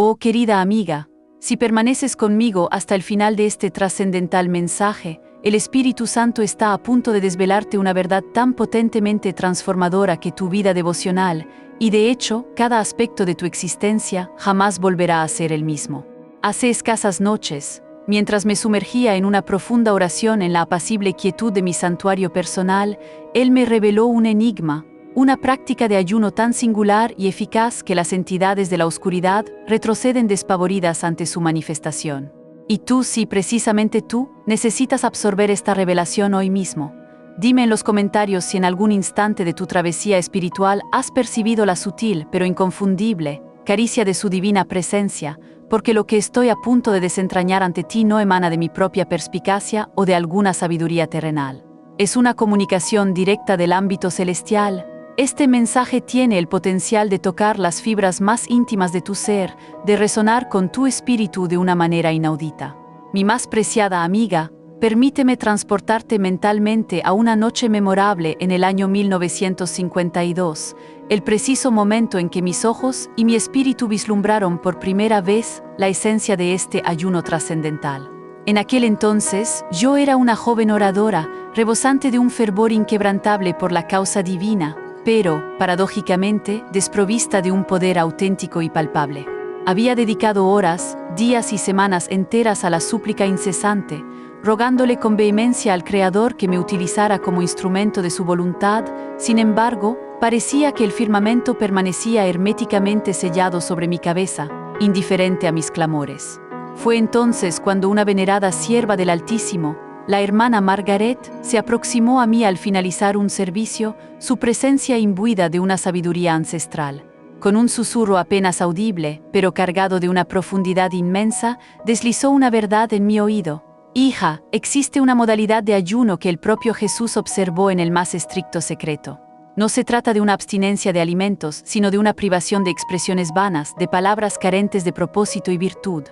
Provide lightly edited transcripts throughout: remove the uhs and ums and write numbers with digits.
Oh querida amiga, si permaneces conmigo hasta el final de este trascendental mensaje, el Espíritu Santo está a punto de desvelarte una verdad tan potentemente transformadora que tu vida devocional, y de hecho, cada aspecto de tu existencia, jamás volverá a ser el mismo. Hace escasas noches, mientras me sumergía en una profunda oración en la apacible quietud de mi santuario personal, Él me reveló un enigma, una práctica de ayuno tan singular y eficaz que las entidades de la oscuridad retroceden despavoridas ante su manifestación. Y tú, sí, precisamente tú, necesitas absorber esta revelación hoy mismo. Dime en los comentarios si en algún instante de tu travesía espiritual has percibido la sutil pero inconfundible caricia de su divina presencia, porque lo que estoy a punto de desentrañar ante ti no emana de mi propia perspicacia o de alguna sabiduría terrenal. Es una comunicación directa del ámbito celestial. Este mensaje tiene el potencial de tocar las fibras más íntimas de tu ser, de resonar con tu espíritu de una manera inaudita. Mi más preciada amiga, permíteme transportarte mentalmente a una noche memorable en el año 1952, el preciso momento en que mis ojos y mi espíritu vislumbraron por primera vez la esencia de este ayuno trascendental. En aquel entonces, yo era una joven oradora, rebosante de un fervor inquebrantable por la causa divina, pero, paradójicamente, desprovista de un poder auténtico y palpable. Había dedicado horas, días y semanas enteras a la súplica incesante, rogándole con vehemencia al Creador que me utilizara como instrumento de su voluntad. Sin embargo, parecía que el firmamento permanecía herméticamente sellado sobre mi cabeza, indiferente a mis clamores. Fue entonces cuando una venerada sierva del Altísimo, la hermana Margaret, se aproximó a mí al finalizar un servicio, su presencia imbuida de una sabiduría ancestral. Con un susurro apenas audible, pero cargado de una profundidad inmensa, deslizó una verdad en mi oído. Hija, existe una modalidad de ayuno que el propio Jesús observó en el más estricto secreto. No se trata de una abstinencia de alimentos, sino de una privación de expresiones vanas, de palabras carentes de propósito y virtud.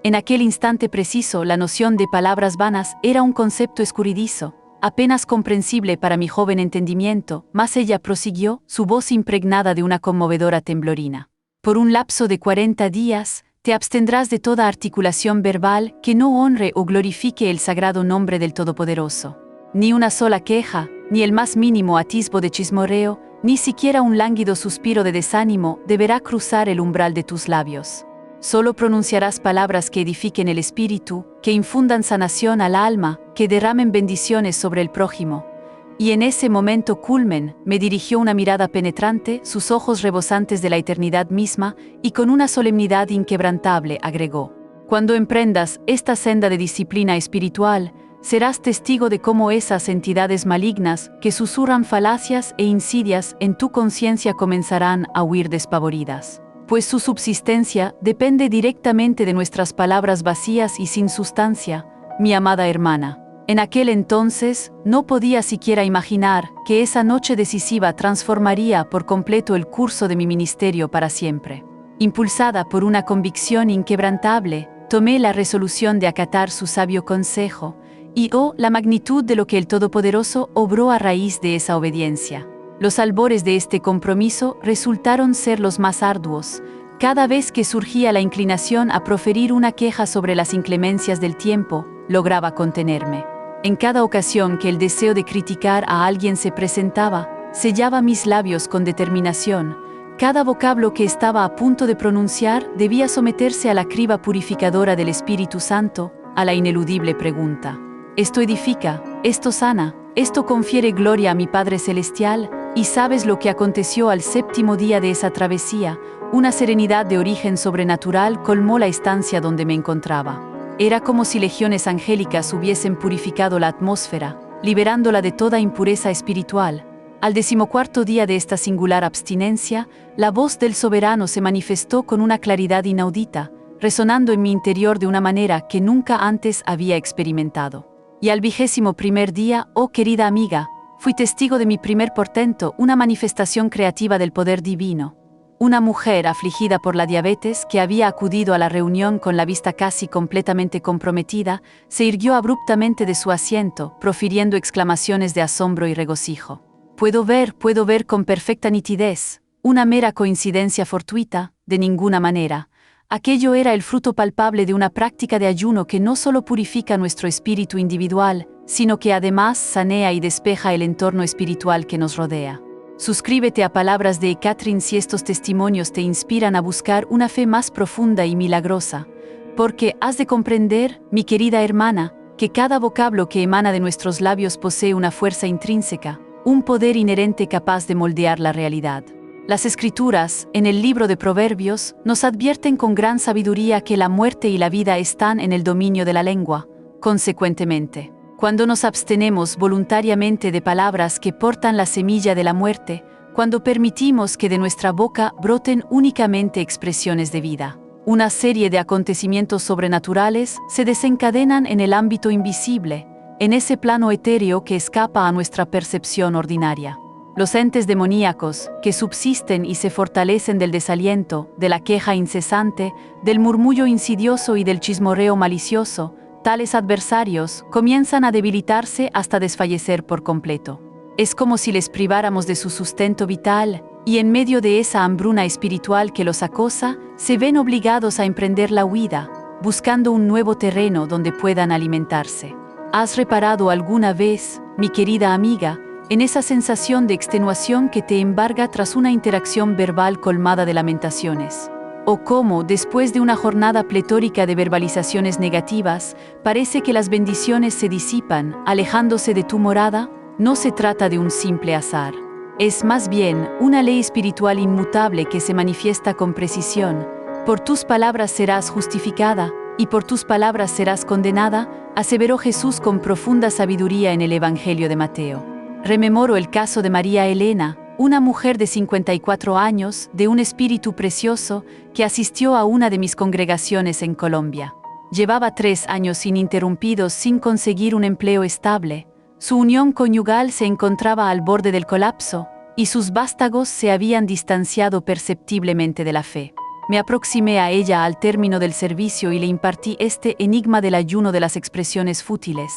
En aquel instante preciso, la noción de palabras vanas era un concepto escurridizo, apenas comprensible para mi joven entendimiento, mas ella prosiguió, su voz impregnada de una conmovedora temblorina. Por un lapso de 40 días, te abstendrás de toda articulación verbal que no honre o glorifique el sagrado nombre del Todopoderoso. Ni una sola queja, ni el más mínimo atisbo de chismorreo, ni siquiera un lánguido suspiro de desánimo deberá cruzar el umbral de tus labios. Solo pronunciarás palabras que edifiquen el espíritu, que infundan sanación al alma, que derramen bendiciones sobre el prójimo. Y en ese momento culmen, me dirigió una mirada penetrante, sus ojos rebosantes de la eternidad misma, y con una solemnidad inquebrantable agregó: cuando emprendas esta senda de disciplina espiritual, serás testigo de cómo esas entidades malignas, que susurran falacias e insidias en tu conciencia, comenzarán a huir despavoridas. Pues su subsistencia depende directamente de nuestras palabras vacías y sin sustancia, mi amada hermana. En aquel entonces, no podía siquiera imaginar que esa noche decisiva transformaría por completo el curso de mi ministerio para siempre. Impulsada por una convicción inquebrantable, tomé la resolución de acatar su sabio consejo, y la magnitud de lo que el Todopoderoso obró a raíz de esa obediencia. Los albores de este compromiso resultaron ser los más arduos. Cada vez que surgía la inclinación a proferir una queja sobre las inclemencias del tiempo, lograba contenerme. En cada ocasión que el deseo de criticar a alguien se presentaba, sellaba mis labios con determinación. Cada vocablo que estaba a punto de pronunciar debía someterse a la criba purificadora del Espíritu Santo, a la ineludible pregunta: ¿esto edifica? ¿Esto sana? ¿Esto confiere gloria a mi Padre Celestial? ¿Y sabes lo que aconteció al séptimo día de esa travesía? Una serenidad de origen sobrenatural colmó la estancia donde me encontraba. Era como si legiones angélicas hubiesen purificado la atmósfera, liberándola de toda impureza espiritual. Al 14º día de esta singular abstinencia, la voz del soberano se manifestó con una claridad inaudita, resonando en mi interior de una manera que nunca antes había experimentado. Y al 21º día, oh querida amiga, fui testigo de mi primer portento, una manifestación creativa del poder divino. Una mujer afligida por la diabetes, que había acudido a la reunión con la vista casi completamente comprometida, se irguió abruptamente de su asiento, profiriendo exclamaciones de asombro y regocijo. Puedo ver con perfecta nitidez. Una mera coincidencia fortuita, de ninguna manera. aquello era el fruto palpable de una práctica de ayuno que no solo purifica nuestro espíritu individual, sino que además sanea y despeja el entorno espiritual que nos rodea. Suscríbete a Palabras de Catherine si estos testimonios te inspiran a buscar una fe más profunda y milagrosa, porque has de comprender, mi querida hermana, que cada vocablo que emana de nuestros labios posee una fuerza intrínseca, un poder inherente capaz de moldear la realidad. Las Escrituras, en el libro de Proverbios, nos advierten con gran sabiduría que la muerte y la vida están en el dominio de la lengua. Consecuentemente, cuando nos abstenemos voluntariamente de palabras que portan la semilla de la muerte, cuando permitimos que de nuestra boca broten únicamente expresiones de vida, una serie de acontecimientos sobrenaturales se desencadenan en el ámbito invisible, en ese plano etéreo que escapa a nuestra percepción ordinaria. Los entes demoníacos, que subsisten y se fortalecen del desaliento, de la queja incesante, del murmullo insidioso y del chismorreo malicioso, tales adversarios comienzan a debilitarse hasta desfallecer por completo. Es como si les priváramos de su sustento vital, y en medio de esa hambruna espiritual que los acosa, se ven obligados a emprender la huida, buscando un nuevo terreno donde puedan alimentarse. ¿Has reparado alguna vez, mi querida amiga, en esa sensación de extenuación que te embarga tras una interacción verbal colmada de lamentaciones? O cómo, después de una jornada pletórica de verbalizaciones negativas, parece que las bendiciones se disipan, alejándose de tu morada. No se trata de un simple azar. Es más bien una ley espiritual inmutable que se manifiesta con precisión. Por tus palabras serás justificada, y por tus palabras serás condenada, aseveró Jesús con profunda sabiduría en el Evangelio de Mateo. Rememoro el caso de María Elena, una mujer de 54 años, de un espíritu precioso, que asistió a una de mis congregaciones en Colombia. Llevaba 3 años ininterrumpidos sin conseguir un empleo estable. Su unión conyugal se encontraba al borde del colapso, y sus vástagos se habían distanciado perceptiblemente de la fe. Me aproximé a ella al término del servicio y le impartí este enigma del ayuno de las expresiones fútiles.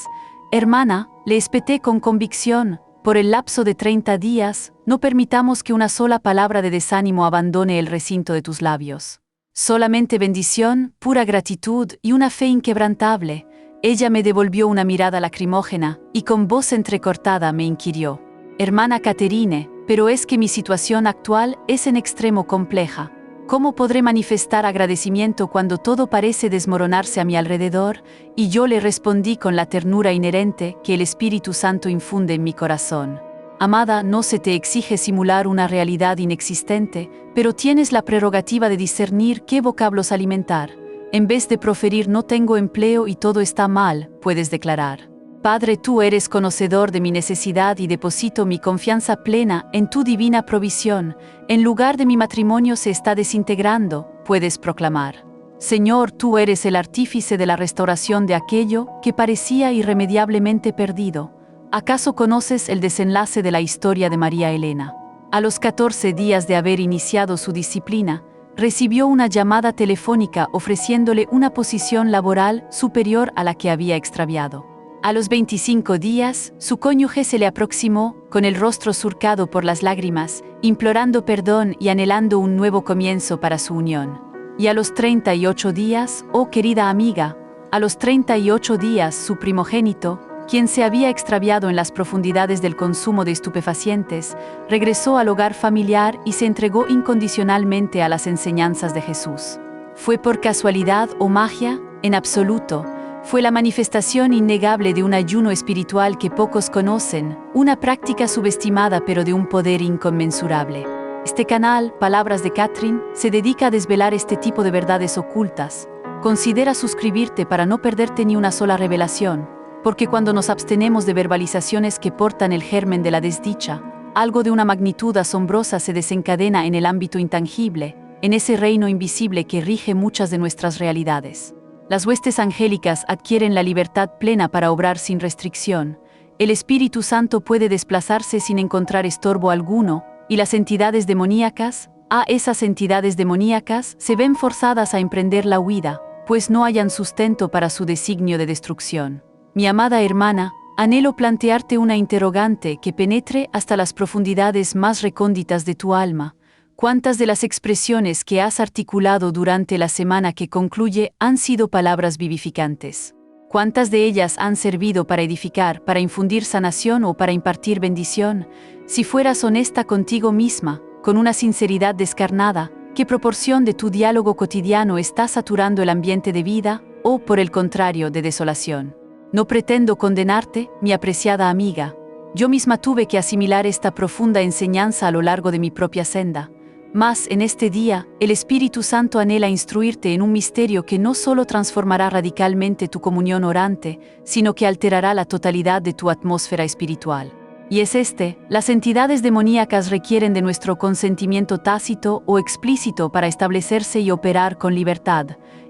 Hermana, le espeté con convicción, por el lapso de 30 días, no permitamos que una sola palabra de desánimo abandone el recinto de tus labios. Solamente bendición, pura gratitud y una fe inquebrantable. Ella me devolvió una mirada lacrimógena y con voz entrecortada me inquirió: Hermana Catherine, pero es que mi situación actual es en extremo compleja. ¿Cómo podré manifestar agradecimiento cuando todo parece desmoronarse a mi alrededor? Y yo le respondí con la ternura inherente que el Espíritu Santo infunde en mi corazón. Amada, no se te exige simular una realidad inexistente, pero tienes la prerrogativa de discernir qué vocablos alimentar. En vez de proferir "no tengo empleo y todo está mal", puedes declarar: Padre, tú eres conocedor de mi necesidad y deposito mi confianza plena en tu divina provisión. En lugar de mi matrimonio se está desintegrando, puedes proclamar: Señor, tú eres el artífice de la restauración de aquello que parecía irremediablemente perdido. ¿Acaso conoces el desenlace de la historia de María Elena? A los 14 días de haber iniciado su disciplina, recibió una llamada telefónica ofreciéndole una posición laboral superior a la que había extraviado. A los 25 días, su cónyuge se le aproximó, con el rostro surcado por las lágrimas, implorando perdón y anhelando un nuevo comienzo para su unión. Y a los 38 días, oh querida amiga, a los 38 días su primogénito, quien se había extraviado en las profundidades del consumo de estupefacientes, regresó al hogar familiar y se entregó incondicionalmente a las enseñanzas de Jesús. ¿Fue por casualidad o magia? En absoluto. Fue la manifestación innegable de un ayuno espiritual que pocos conocen, una práctica subestimada pero de un poder inconmensurable. Este canal, Palabras de Catherine, se dedica a desvelar este tipo de verdades ocultas. Considera suscribirte para no perderte ni una sola revelación, porque cuando nos abstenemos de verbalizaciones que portan el germen de la desdicha, algo de una magnitud asombrosa se desencadena en el ámbito intangible, en ese reino invisible que rige muchas de nuestras realidades. Las huestes angélicas adquieren la libertad plena para obrar sin restricción. El Espíritu Santo puede desplazarse sin encontrar estorbo alguno, y las entidades demoníacas, esas entidades demoníacas, se ven forzadas a emprender la huida, pues no hallan sustento para su designio de destrucción. Mi amada hermana, anhelo plantearte una interrogante que penetre hasta las profundidades más recónditas de tu alma. ¿Cuántas de las expresiones que has articulado durante la semana que concluye han sido palabras vivificantes? ¿Cuántas de ellas han servido para edificar, para infundir sanación o para impartir bendición? Si fueras honesta contigo misma, con una sinceridad descarnada, ¿qué proporción de tu diálogo cotidiano está saturando el ambiente de vida o, por el contrario, de desolación? No pretendo condenarte, mi apreciada amiga. Yo misma tuve que asimilar esta profunda enseñanza a lo largo de mi propia senda. Mas, en este día, el Espíritu Santo anhela instruirte en un misterio que no solo transformará radicalmente tu comunión orante, sino que alterará la totalidad de tu atmósfera espiritual. Y es las entidades demoníacas requieren de nuestro consentimiento tácito o explícito para establecerse y operar con libertad,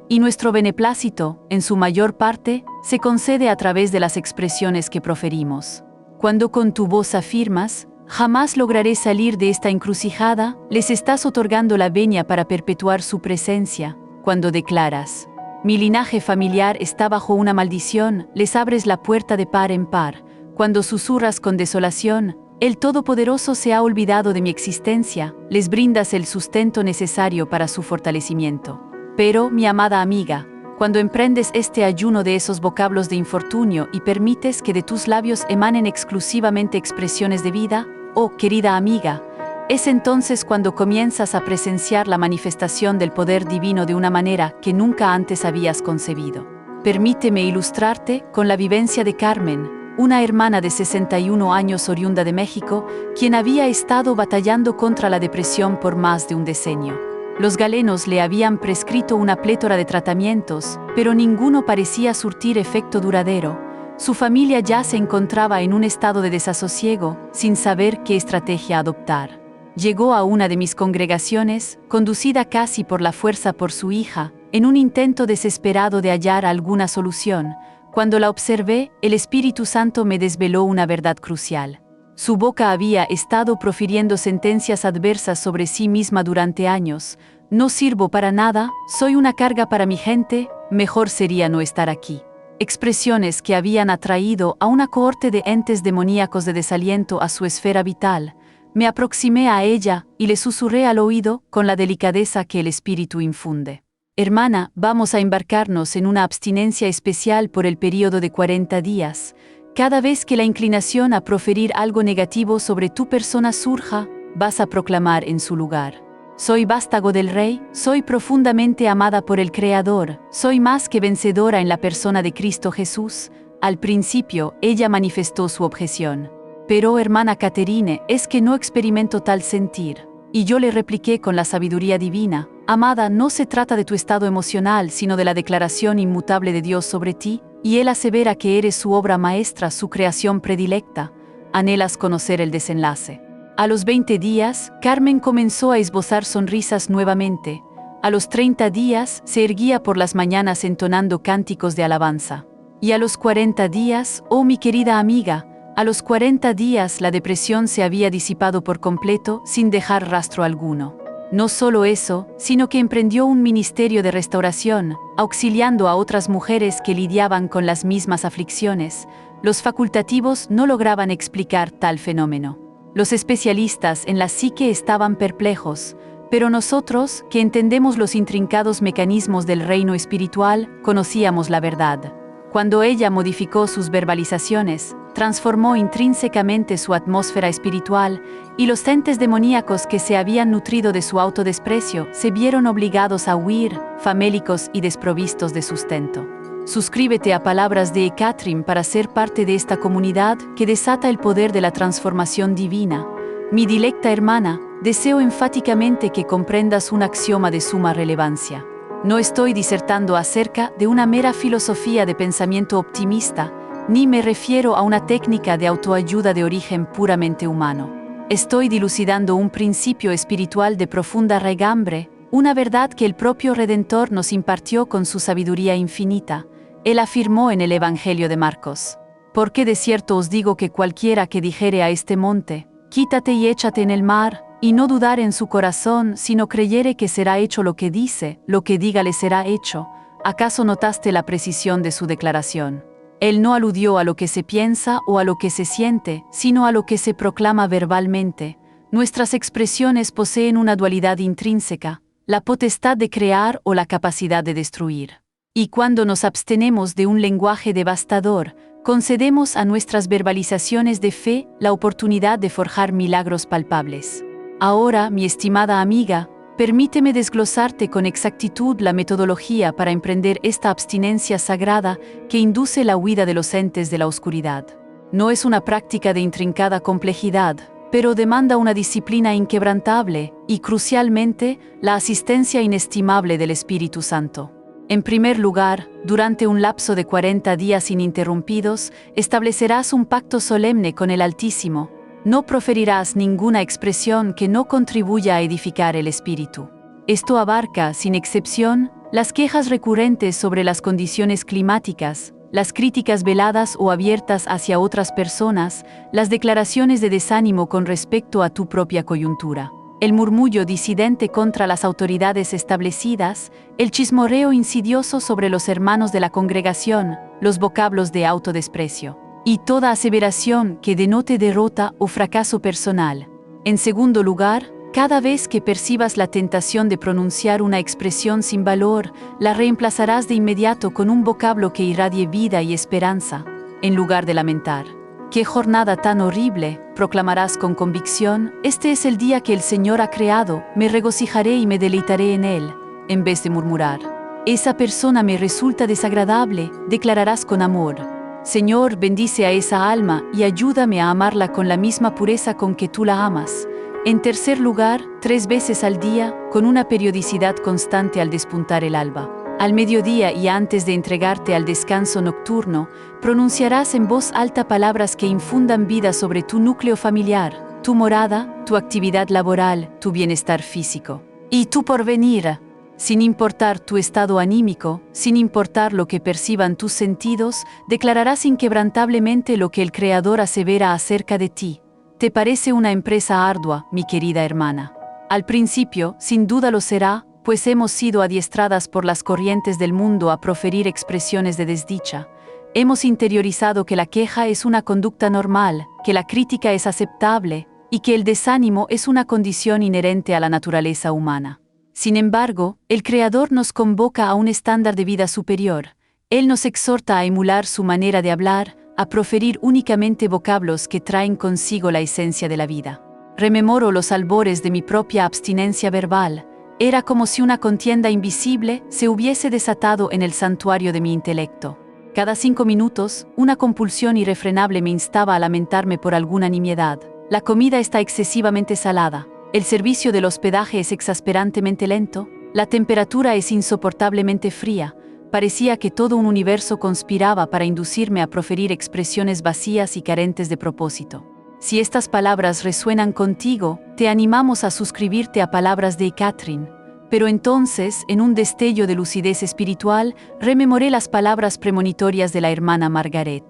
y nuestro beneplácito, en su mayor parte, se concede a través de las expresiones que proferimos. Cuando con tu voz afirmas, jamás lograré salir de esta encrucijada, les estás otorgando la venia para perpetuar su presencia. Cuando declaras, mi linaje familiar está bajo una maldición, les abres la puerta de par en par. Cuando susurras con desolación, el Todopoderoso se ha olvidado de mi existencia, les brindas el sustento necesario para su fortalecimiento. Pero, mi amada amiga, cuando emprendes este ayuno de esos vocablos de infortunio y permites que de tus labios emanen exclusivamente expresiones de vida, oh, querida amiga, es entonces cuando comienzas a presenciar la manifestación del poder divino de una manera que nunca antes habías concebido. Permíteme ilustrarte con la vivencia de Carmen, una hermana de 61 años oriunda de México, quien había estado batallando contra la depresión por más de un decenio. Los galenos le habían prescrito una plétora de tratamientos, pero ninguno parecía surtir efecto duradero. Su familia ya se encontraba en un estado de desasosiego, sin saber qué estrategia adoptar. Llegó a una de mis congregaciones, conducida casi por la fuerza por su hija, en un intento desesperado de hallar alguna solución. Cuando la observé, el Espíritu Santo me desveló una verdad crucial. Su boca había estado profiriendo sentencias adversas sobre sí misma durante años. No sirvo para nada, soy una carga para mi gente, mejor sería no estar aquí. Expresiones que habían atraído a una cohorte de entes demoníacos de desaliento a su esfera vital. Me aproximé a ella y le susurré al oído con la delicadeza que el Espíritu infunde. Hermana, vamos a embarcarnos en una abstinencia especial por el período de 40 días. Cada vez que la inclinación a proferir algo negativo sobre tu persona surja, vas a proclamar en su lugar: soy vástago del Rey, soy profundamente amada por el Creador, soy más que vencedora en la persona de Cristo Jesús. Al principio, ella manifestó su objeción. Pero, hermana Caterine, es que no experimento tal sentir. Y yo le repliqué con la sabiduría divina: amada, no se trata de tu estado emocional, sino de la declaración inmutable de Dios sobre ti, y Él asevera que eres su obra maestra, su creación predilecta. Anhelas conocer el desenlace. A los 20 días, Carmen comenzó a esbozar sonrisas nuevamente. A los 30 días, se erguía por las mañanas entonando cánticos de alabanza. Y a los 40 días, oh mi querida amiga, a los 40 días la depresión se había disipado por completo, sin dejar rastro alguno. No solo eso, sino que emprendió un ministerio de restauración, auxiliando a otras mujeres que lidiaban con las mismas aflicciones. Los facultativos no lograban explicar tal fenómeno. Los especialistas en la psique estaban perplejos, pero nosotros, que entendemos los intrincados mecanismos del reino espiritual, conocíamos la verdad. Cuando ella modificó sus verbalizaciones, transformó intrínsecamente su atmósfera espiritual, y los entes demoníacos que se habían nutrido de su autodesprecio se vieron obligados a huir, famélicos y desprovistos de sustento. Suscríbete a Palabras de Catherine para ser parte de esta comunidad que desata el poder de la transformación divina. Mi dilecta hermana, deseo enfáticamente que comprendas un axioma de suma relevancia. No estoy disertando acerca de una mera filosofía de pensamiento optimista, ni me refiero a una técnica de autoayuda de origen puramente humano. Estoy dilucidando un principio espiritual de profunda raigambre, una verdad que el propio Redentor nos impartió con su sabiduría infinita. Él afirmó en el Evangelio de Marcos: porque de cierto os digo que cualquiera que dijere a este monte, quítate y échate en el mar, y no dudar en su corazón, sino creyere que será hecho lo que dice, lo que diga le será hecho. ¿Acaso notaste la precisión de su declaración? Él no aludió a lo que se piensa o a lo que se siente, sino a lo que se proclama verbalmente. Nuestras expresiones poseen una dualidad intrínseca, la potestad de crear o la capacidad de destruir. Y cuando nos abstenemos de un lenguaje devastador, concedemos a nuestras verbalizaciones de fe la oportunidad de forjar milagros palpables. Ahora, mi estimada amiga, permíteme desglosarte con exactitud la metodología para emprender esta abstinencia sagrada que induce la huida de los entes de la oscuridad. No es una práctica de intrincada complejidad, pero demanda una disciplina inquebrantable y, crucialmente, la asistencia inestimable del Espíritu Santo. En primer lugar, durante un lapso de 40 días ininterrumpidos, establecerás un pacto solemne con el Altísimo. No proferirás ninguna expresión que no contribuya a edificar el espíritu. Esto abarca, sin excepción, las quejas recurrentes sobre las condiciones climáticas, las críticas veladas o abiertas hacia otras personas, las declaraciones de desánimo con respecto a tu propia coyuntura, el murmullo disidente contra las autoridades establecidas, el chismorreo insidioso sobre los hermanos de la congregación, los vocablos de autodesprecio y toda aseveración que denote derrota o fracaso personal. En segundo lugar, cada vez que percibas la tentación de pronunciar una expresión sin valor, la reemplazarás de inmediato con un vocablo que irradie vida y esperanza, en lugar de lamentar. ¡Qué jornada tan horrible!, proclamarás con convicción. Este es el día que el Señor ha creado, me regocijaré y me deleitaré en él, en vez de murmurar. Esa persona me resulta desagradable, declararás con amor. Señor, bendice a esa alma y ayúdame a amarla con la misma pureza con que tú la amas. En tercer lugar, 3 veces al día, con una periodicidad constante al despuntar el alba. Al mediodía y antes de entregarte al descanso nocturno, pronunciarás en voz alta palabras que infundan vida sobre tu núcleo familiar, tu morada, tu actividad laboral, tu bienestar físico y tu porvenir. Sin importar tu estado anímico, sin importar lo que perciban tus sentidos, declararás inquebrantablemente lo que el Creador asevera acerca de ti. ¿Te parece una empresa ardua, mi querida hermana? Al principio, sin duda lo será, pues hemos sido adiestradas por las corrientes del mundo a proferir expresiones de desdicha. Hemos interiorizado que la queja es una conducta normal, que la crítica es aceptable y que el desánimo es una condición inherente a la naturaleza humana. Sin embargo, el Creador nos convoca a un estándar de vida superior. Él nos exhorta a emular su manera de hablar, a proferir únicamente vocablos que traen consigo la esencia de la vida. Rememoro los albores de mi propia abstinencia verbal. Era como si una contienda invisible se hubiese desatado en el santuario de mi intelecto. Cada 5 minutos, una compulsión irrefrenable me instaba a lamentarme por alguna nimiedad. La comida está excesivamente salada. El servicio del hospedaje es exasperantemente lento. La temperatura es insoportablemente fría. Parecía que todo un universo conspiraba para inducirme a proferir expresiones vacías y carentes de propósito. Si estas palabras resuenan contigo, te animamos a suscribirte a palabras de Catherine. Pero entonces, en un destello de lucidez espiritual, rememoré las palabras premonitorias de la hermana Margaret.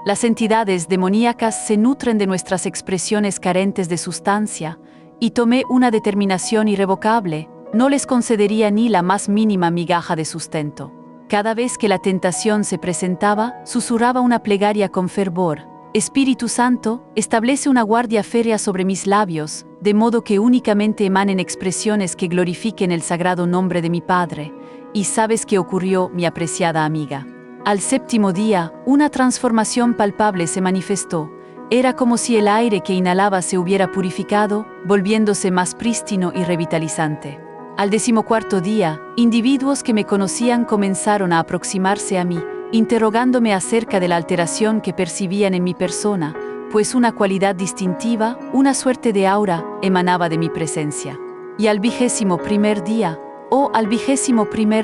Las entidades demoníacas se nutren de nuestras expresiones carentes de sustancia, y tomé una determinación irrevocable: no les concedería ni la más mínima migaja de sustento. Cada vez que la tentación se presentaba, susurraba una plegaria con fervor: Espíritu Santo, establece una guardia férrea sobre mis labios, de modo que únicamente emanen expresiones que glorifiquen el sagrado nombre de mi Padre. ¿Y sabes qué ocurrió, mi apreciada amiga? Al 7º día, una transformación palpable se manifestó. Era como si el aire que inhalaba se hubiera purificado, volviéndose más prístino y revitalizante. Al 14º día, individuos que me conocían comenzaron a aproximarse a mí, interrogándome acerca de la alteración que percibían en mi persona, pues una cualidad distintiva, una suerte de aura, emanaba de mi presencia. Y al 21º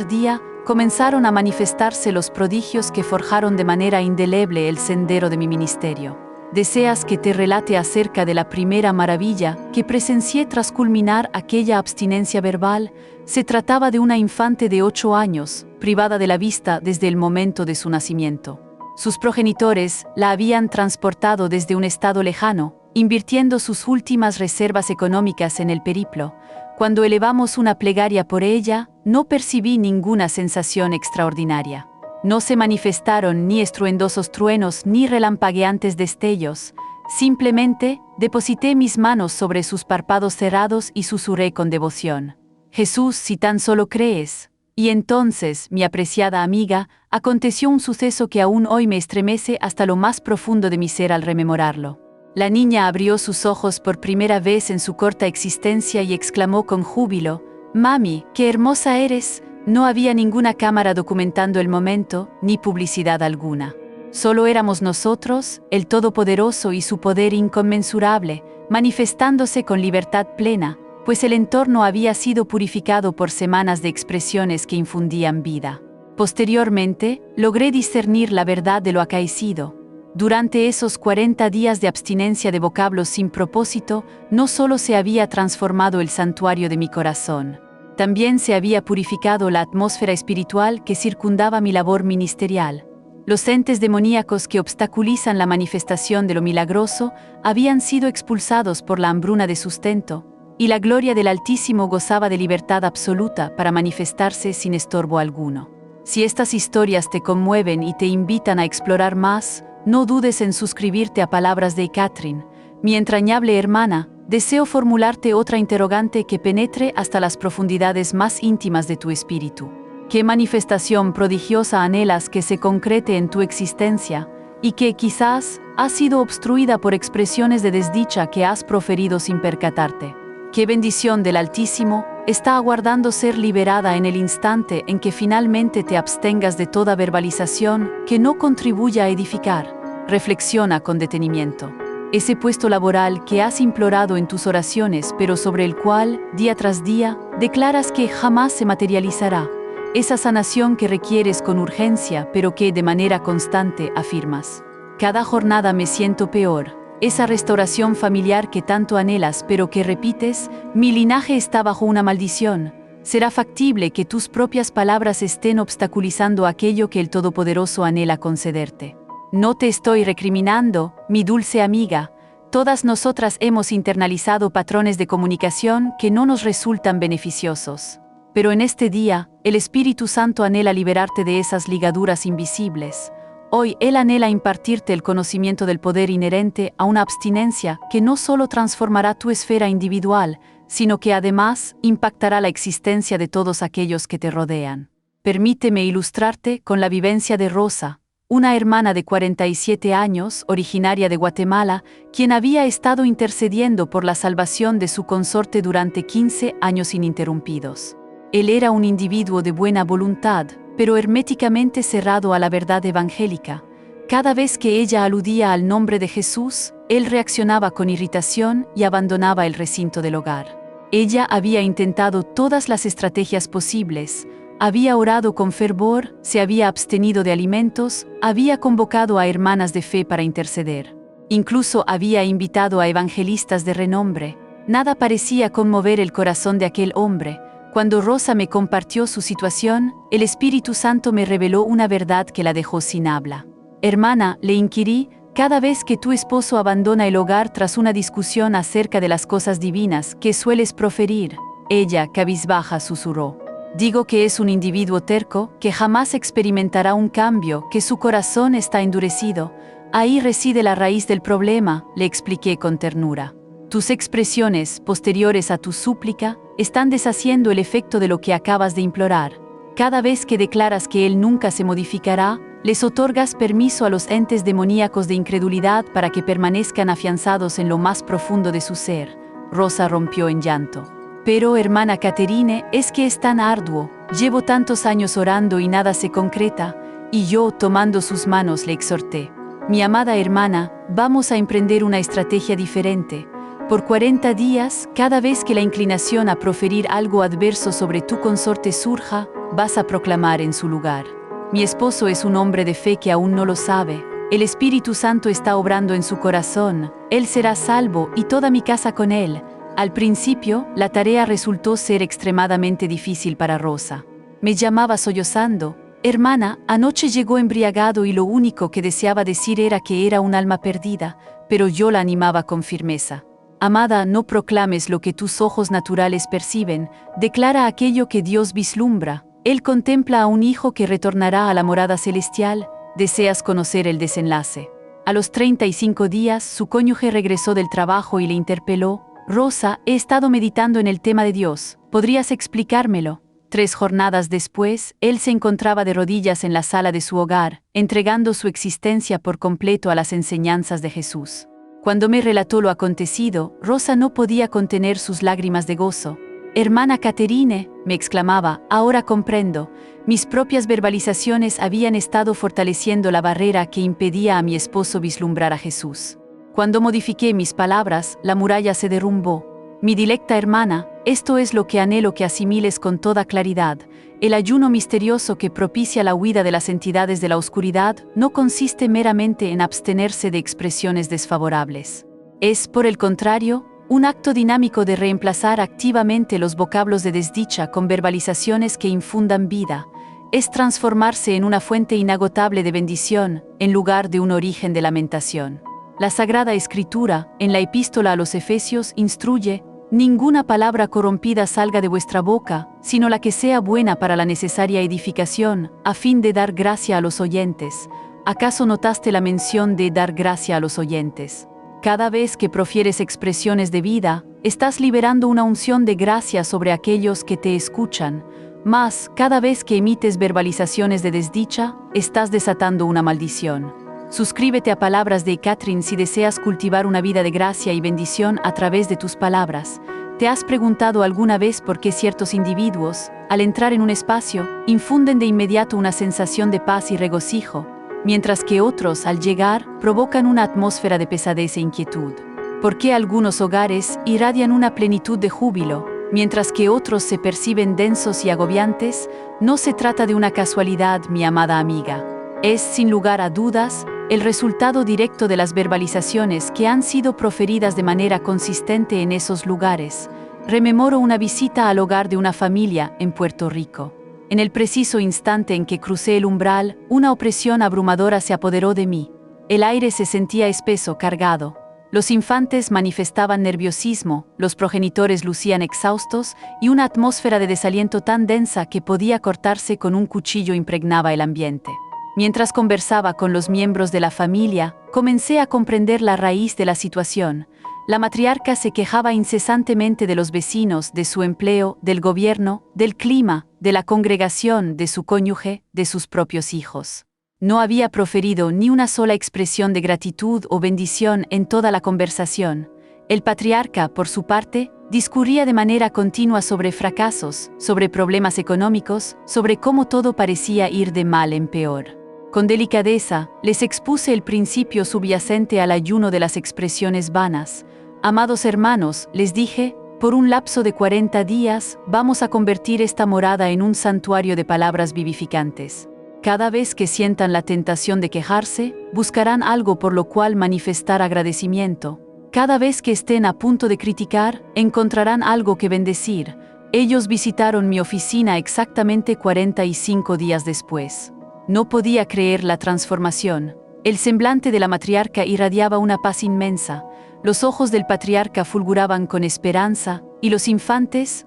día, comenzaron a manifestarse los prodigios que forjaron de manera indeleble el sendero de mi ministerio. ¿Deseas que te relate acerca de la primera maravilla que presencié tras culminar aquella abstinencia verbal? Se trataba de una infante de 8 años, privada de la vista desde el momento de su nacimiento. Sus progenitores la habían transportado desde un estado lejano, invirtiendo sus últimas reservas económicas en el periplo. Cuando elevamos una plegaria por ella, no percibí ninguna sensación extraordinaria. No se manifestaron ni estruendosos truenos ni relampagueantes destellos. Simplemente, deposité mis manos sobre sus párpados cerrados y susurré con devoción: Jesús, si tan solo crees. Y entonces, mi apreciada amiga, aconteció un suceso que aún hoy me estremece hasta lo más profundo de mi ser al rememorarlo. La niña abrió sus ojos por primera vez en su corta existencia y exclamó con júbilo: «Mami, qué hermosa eres». No había ninguna cámara documentando el momento, ni publicidad alguna. Solo éramos nosotros, el Todopoderoso y su poder inconmensurable, manifestándose con libertad plena, pues el entorno había sido purificado por semanas de expresiones que infundían vida. Posteriormente, logré discernir la verdad de lo acaecido. Durante esos 40 días de abstinencia de vocablos sin propósito, no solo se había transformado el santuario de mi corazón, también se había purificado la atmósfera espiritual que circundaba mi labor ministerial. Los entes demoníacos que obstaculizan la manifestación de lo milagroso habían sido expulsados por la hambruna de sustento, y la gloria del Altísimo gozaba de libertad absoluta para manifestarse sin estorbo alguno. Si estas historias te conmueven y te invitan a explorar más, no dudes en suscribirte a Palabras de Catherine. Mi entrañable hermana, deseo formularte otra interrogante que penetre hasta las profundidades más íntimas de tu espíritu. ¿Qué manifestación prodigiosa anhelas que se concrete en tu existencia y que quizás ha sido obstruida por expresiones de desdicha que has proferido sin percatarte? ¿Qué bendición del Altísimo está aguardando ser liberada en el instante en que finalmente te abstengas de toda verbalización que no contribuya a edificar? Reflexiona con detenimiento. Ese puesto laboral que has implorado en tus oraciones, pero sobre el cual, día tras día, declaras que jamás se materializará. Esa sanación que requieres con urgencia, pero que de manera constante afirmas: cada jornada me siento peor. Esa restauración familiar que tanto anhelas, pero que repites: mi linaje está bajo una maldición. Será factible que tus propias palabras estén obstaculizando aquello que el Todopoderoso anhela concederte. No te estoy recriminando, mi dulce amiga. Todas nosotras hemos internalizado patrones de comunicación que no nos resultan beneficiosos. Pero en este día, el Espíritu Santo anhela liberarte de esas ligaduras invisibles. Hoy Él anhela impartirte el conocimiento del poder inherente a una abstinencia que no solo transformará tu esfera individual, sino que además impactará la existencia de todos aquellos que te rodean. Permíteme ilustrarte con la vivencia de Rosa, una hermana de 47 años, originaria de Guatemala, quien había estado intercediendo por la salvación de su consorte durante 15 años ininterrumpidos. Él era un individuo de buena voluntad, pero herméticamente cerrado a la verdad evangélica. Cada vez que ella aludía al nombre de Jesús, él reaccionaba con irritación y abandonaba el recinto del hogar. Ella había intentado todas las estrategias posibles, había orado con fervor, se había abstenido de alimentos, había convocado a hermanas de fe para interceder. Incluso había invitado a evangelistas de renombre. Nada parecía conmover el corazón de aquel hombre. Cuando Rosa me compartió su situación, el Espíritu Santo me reveló una verdad que la dejó sin habla. Hermana, le inquirí, cada vez que tu esposo abandona el hogar tras una discusión acerca de las cosas divinas que sueles proferir, ella, cabizbaja, susurró: digo que es un individuo terco, que jamás experimentará un cambio, que su corazón está endurecido. Ahí reside la raíz del problema, le expliqué con ternura. Tus expresiones, posteriores a tu súplica, están deshaciendo el efecto de lo que acabas de implorar. Cada vez que declaras que él nunca se modificará, les otorgas permiso a los entes demoníacos de incredulidad para que permanezcan afianzados en lo más profundo de su ser. Rosa rompió en llanto. Pero, hermana Catherine, es que es tan arduo. Llevo tantos años orando y nada se concreta. Y yo, tomando sus manos, le exhorté: mi amada hermana, vamos a emprender una estrategia diferente. Por 40 días, cada vez que la inclinación a proferir algo adverso sobre tu consorte surja, vas a proclamar en su lugar: mi esposo es un hombre de fe que aún no lo sabe. El Espíritu Santo está obrando en su corazón. Él será salvo y toda mi casa con él. Al principio, la tarea resultó ser extremadamente difícil para Rosa. Me llamaba sollozando: hermana, anoche llegó embriagado y lo único que deseaba decir era que era un alma perdida, pero yo la animaba con firmeza. Amada, no proclames lo que tus ojos naturales perciben, declara aquello que Dios vislumbra. Él contempla a un hijo que retornará a la morada celestial. ¿Deseas conocer el desenlace? A los 35 días, su cónyuge regresó del trabajo y le interpeló: Rosa, he estado meditando en el tema de Dios, ¿podrías explicármelo? 3 jornadas después, él se encontraba de rodillas en la sala de su hogar, entregando su existencia por completo a las enseñanzas de Jesús. Cuando me relató lo acontecido, Rosa no podía contener sus lágrimas de gozo. «Hermana Caterine», me exclamaba, «ahora comprendo. Mis propias verbalizaciones habían estado fortaleciendo la barrera que impedía a mi esposo vislumbrar a Jesús. Cuando modifiqué mis palabras, la muralla se derrumbó. Mi dilecta hermana, esto es lo que anhelo que asimiles con toda claridad. El ayuno misterioso que propicia la huida de las entidades de la oscuridad no consiste meramente en abstenerse de expresiones desfavorables. Es, por el contrario, un acto dinámico de reemplazar activamente los vocablos de desdicha con verbalizaciones que infundan vida. Es transformarse en una fuente inagotable de bendición, en lugar de un origen de lamentación. La Sagrada Escritura, en la Epístola a los Efesios, instruye: «Ninguna palabra corrompida salga de vuestra boca, sino la que sea buena para la necesaria edificación, a fin de dar gracia a los oyentes». ¿Acaso notaste la mención de dar gracia a los oyentes? Cada vez que profieres expresiones de vida, estás liberando una unción de gracia sobre aquellos que te escuchan. Mas, cada vez que emites verbalizaciones de desdicha, estás desatando una maldición. Suscríbete a Palabras de Catherine si deseas cultivar una vida de gracia y bendición a través de tus palabras. ¿Te has preguntado alguna vez por qué ciertos individuos, al entrar en un espacio, infunden de inmediato una sensación de paz y regocijo, mientras que otros, al llegar, provocan una atmósfera de pesadez e inquietud? ¿Por qué algunos hogares irradian una plenitud de júbilo, mientras que otros se perciben densos y agobiantes? No se trata de una casualidad, mi amada amiga. Es, sin lugar a dudas, el resultado directo de las verbalizaciones que han sido proferidas de manera consistente en esos lugares. Rememoro una visita al hogar de una familia en Puerto Rico. En el preciso instante en que crucé el umbral, una opresión abrumadora se apoderó de mí. El aire se sentía espeso, cargado. Los infantes manifestaban nerviosismo, los progenitores lucían exhaustos y una atmósfera de desaliento tan densa que podía cortarse con un cuchillo impregnaba el ambiente. Mientras conversaba con los miembros de la familia, comencé a comprender la raíz de la situación. La matriarca se quejaba incesantemente de los vecinos, de su empleo, del gobierno, del clima, de la congregación, de su cónyuge, de sus propios hijos. No había proferido ni una sola expresión de gratitud o bendición en toda la conversación. El patriarca, por su parte, discurría de manera continua sobre fracasos, sobre problemas económicos, sobre cómo todo parecía ir de mal en peor. Con delicadeza, les expuse el principio subyacente al ayuno de las expresiones vanas. «Amados hermanos», les dije, «por un lapso de 40 días, vamos a convertir esta morada en un santuario de palabras vivificantes. Cada vez que sientan la tentación de quejarse, buscarán algo por lo cual manifestar agradecimiento. Cada vez que estén a punto de criticar, encontrarán algo que bendecir». Ellos visitaron mi oficina exactamente 45 días después. No podía creer la transformación. El semblante de la matriarca irradiaba una paz inmensa. Los ojos del patriarca fulguraban con esperanza, y los infantes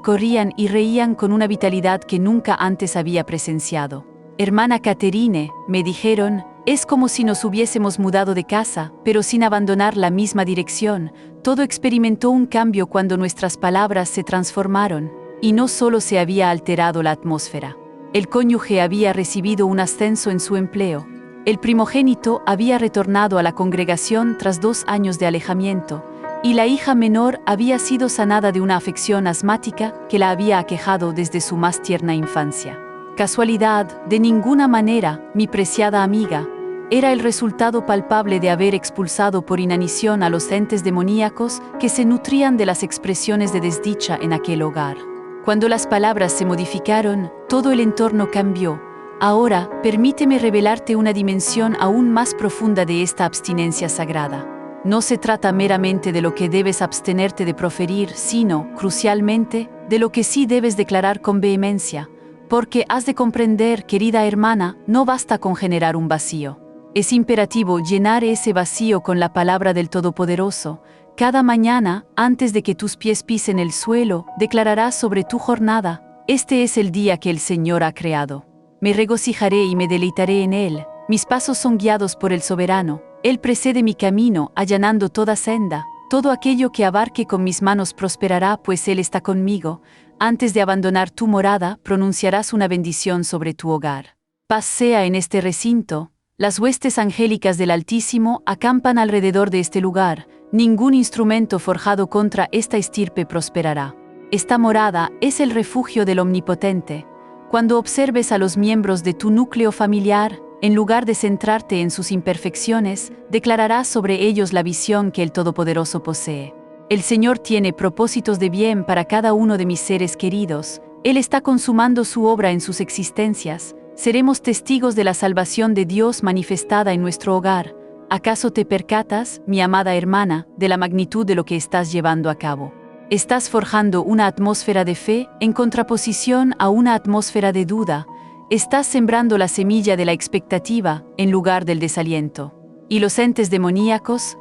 corrían y reían con una vitalidad que nunca antes había presenciado. «Hermana Caterine», me dijeron, «es como si nos hubiésemos mudado de casa, pero sin abandonar la misma dirección. Todo experimentó un cambio cuando nuestras palabras se transformaron, y no solo se había alterado la atmósfera. El cónyuge había recibido un ascenso en su empleo. El primogénito había retornado a la congregación tras 2 años de alejamiento, y la hija menor había sido sanada de una afección asmática que la había aquejado desde su más tierna infancia. Casualidad, de ninguna manera, mi preciada amiga. Era el resultado palpable de haber expulsado por inanición a los entes demoníacos que se nutrían de las expresiones de desdicha en aquel hogar. Cuando las palabras se modificaron, todo el entorno cambió. Ahora, permíteme revelarte una dimensión aún más profunda de esta abstinencia sagrada. No se trata meramente de lo que debes abstenerte de proferir, sino, crucialmente, de lo que sí debes declarar con vehemencia. Porque has de comprender, querida hermana, no basta con generar un vacío. Es imperativo llenar ese vacío con la palabra del Todopoderoso. Cada mañana, antes de que tus pies pisen el suelo, declararás sobre tu jornada: «Este es el día que el Señor ha creado. Me regocijaré y me deleitaré en él». Mis pasos son guiados por el soberano, Él precede mi camino, allanando toda senda. Todo aquello que abarque con mis manos prosperará, pues Él está conmigo. Antes de abandonar tu morada, pronunciarás una bendición sobre tu hogar. Paz sea en este recinto. Las huestes angélicas del Altísimo acampan alrededor de este lugar. Ningún instrumento forjado contra esta estirpe prosperará. Esta morada es el refugio del Omnipotente. Cuando observes a los miembros de tu núcleo familiar, en lugar de centrarte en sus imperfecciones, declararás sobre ellos la visión que el Todopoderoso posee. El Señor tiene propósitos de bien para cada uno de mis seres queridos. Él está consumando su obra en sus existencias. Seremos testigos de la salvación de Dios manifestada en nuestro hogar. ¿Acaso te percatas, mi amada hermana, de la magnitud de lo que estás llevando a cabo? Estás forjando una atmósfera de fe en contraposición a una atmósfera de duda. Estás sembrando la semilla de la expectativa en lugar del desaliento. Y los entes demoníacos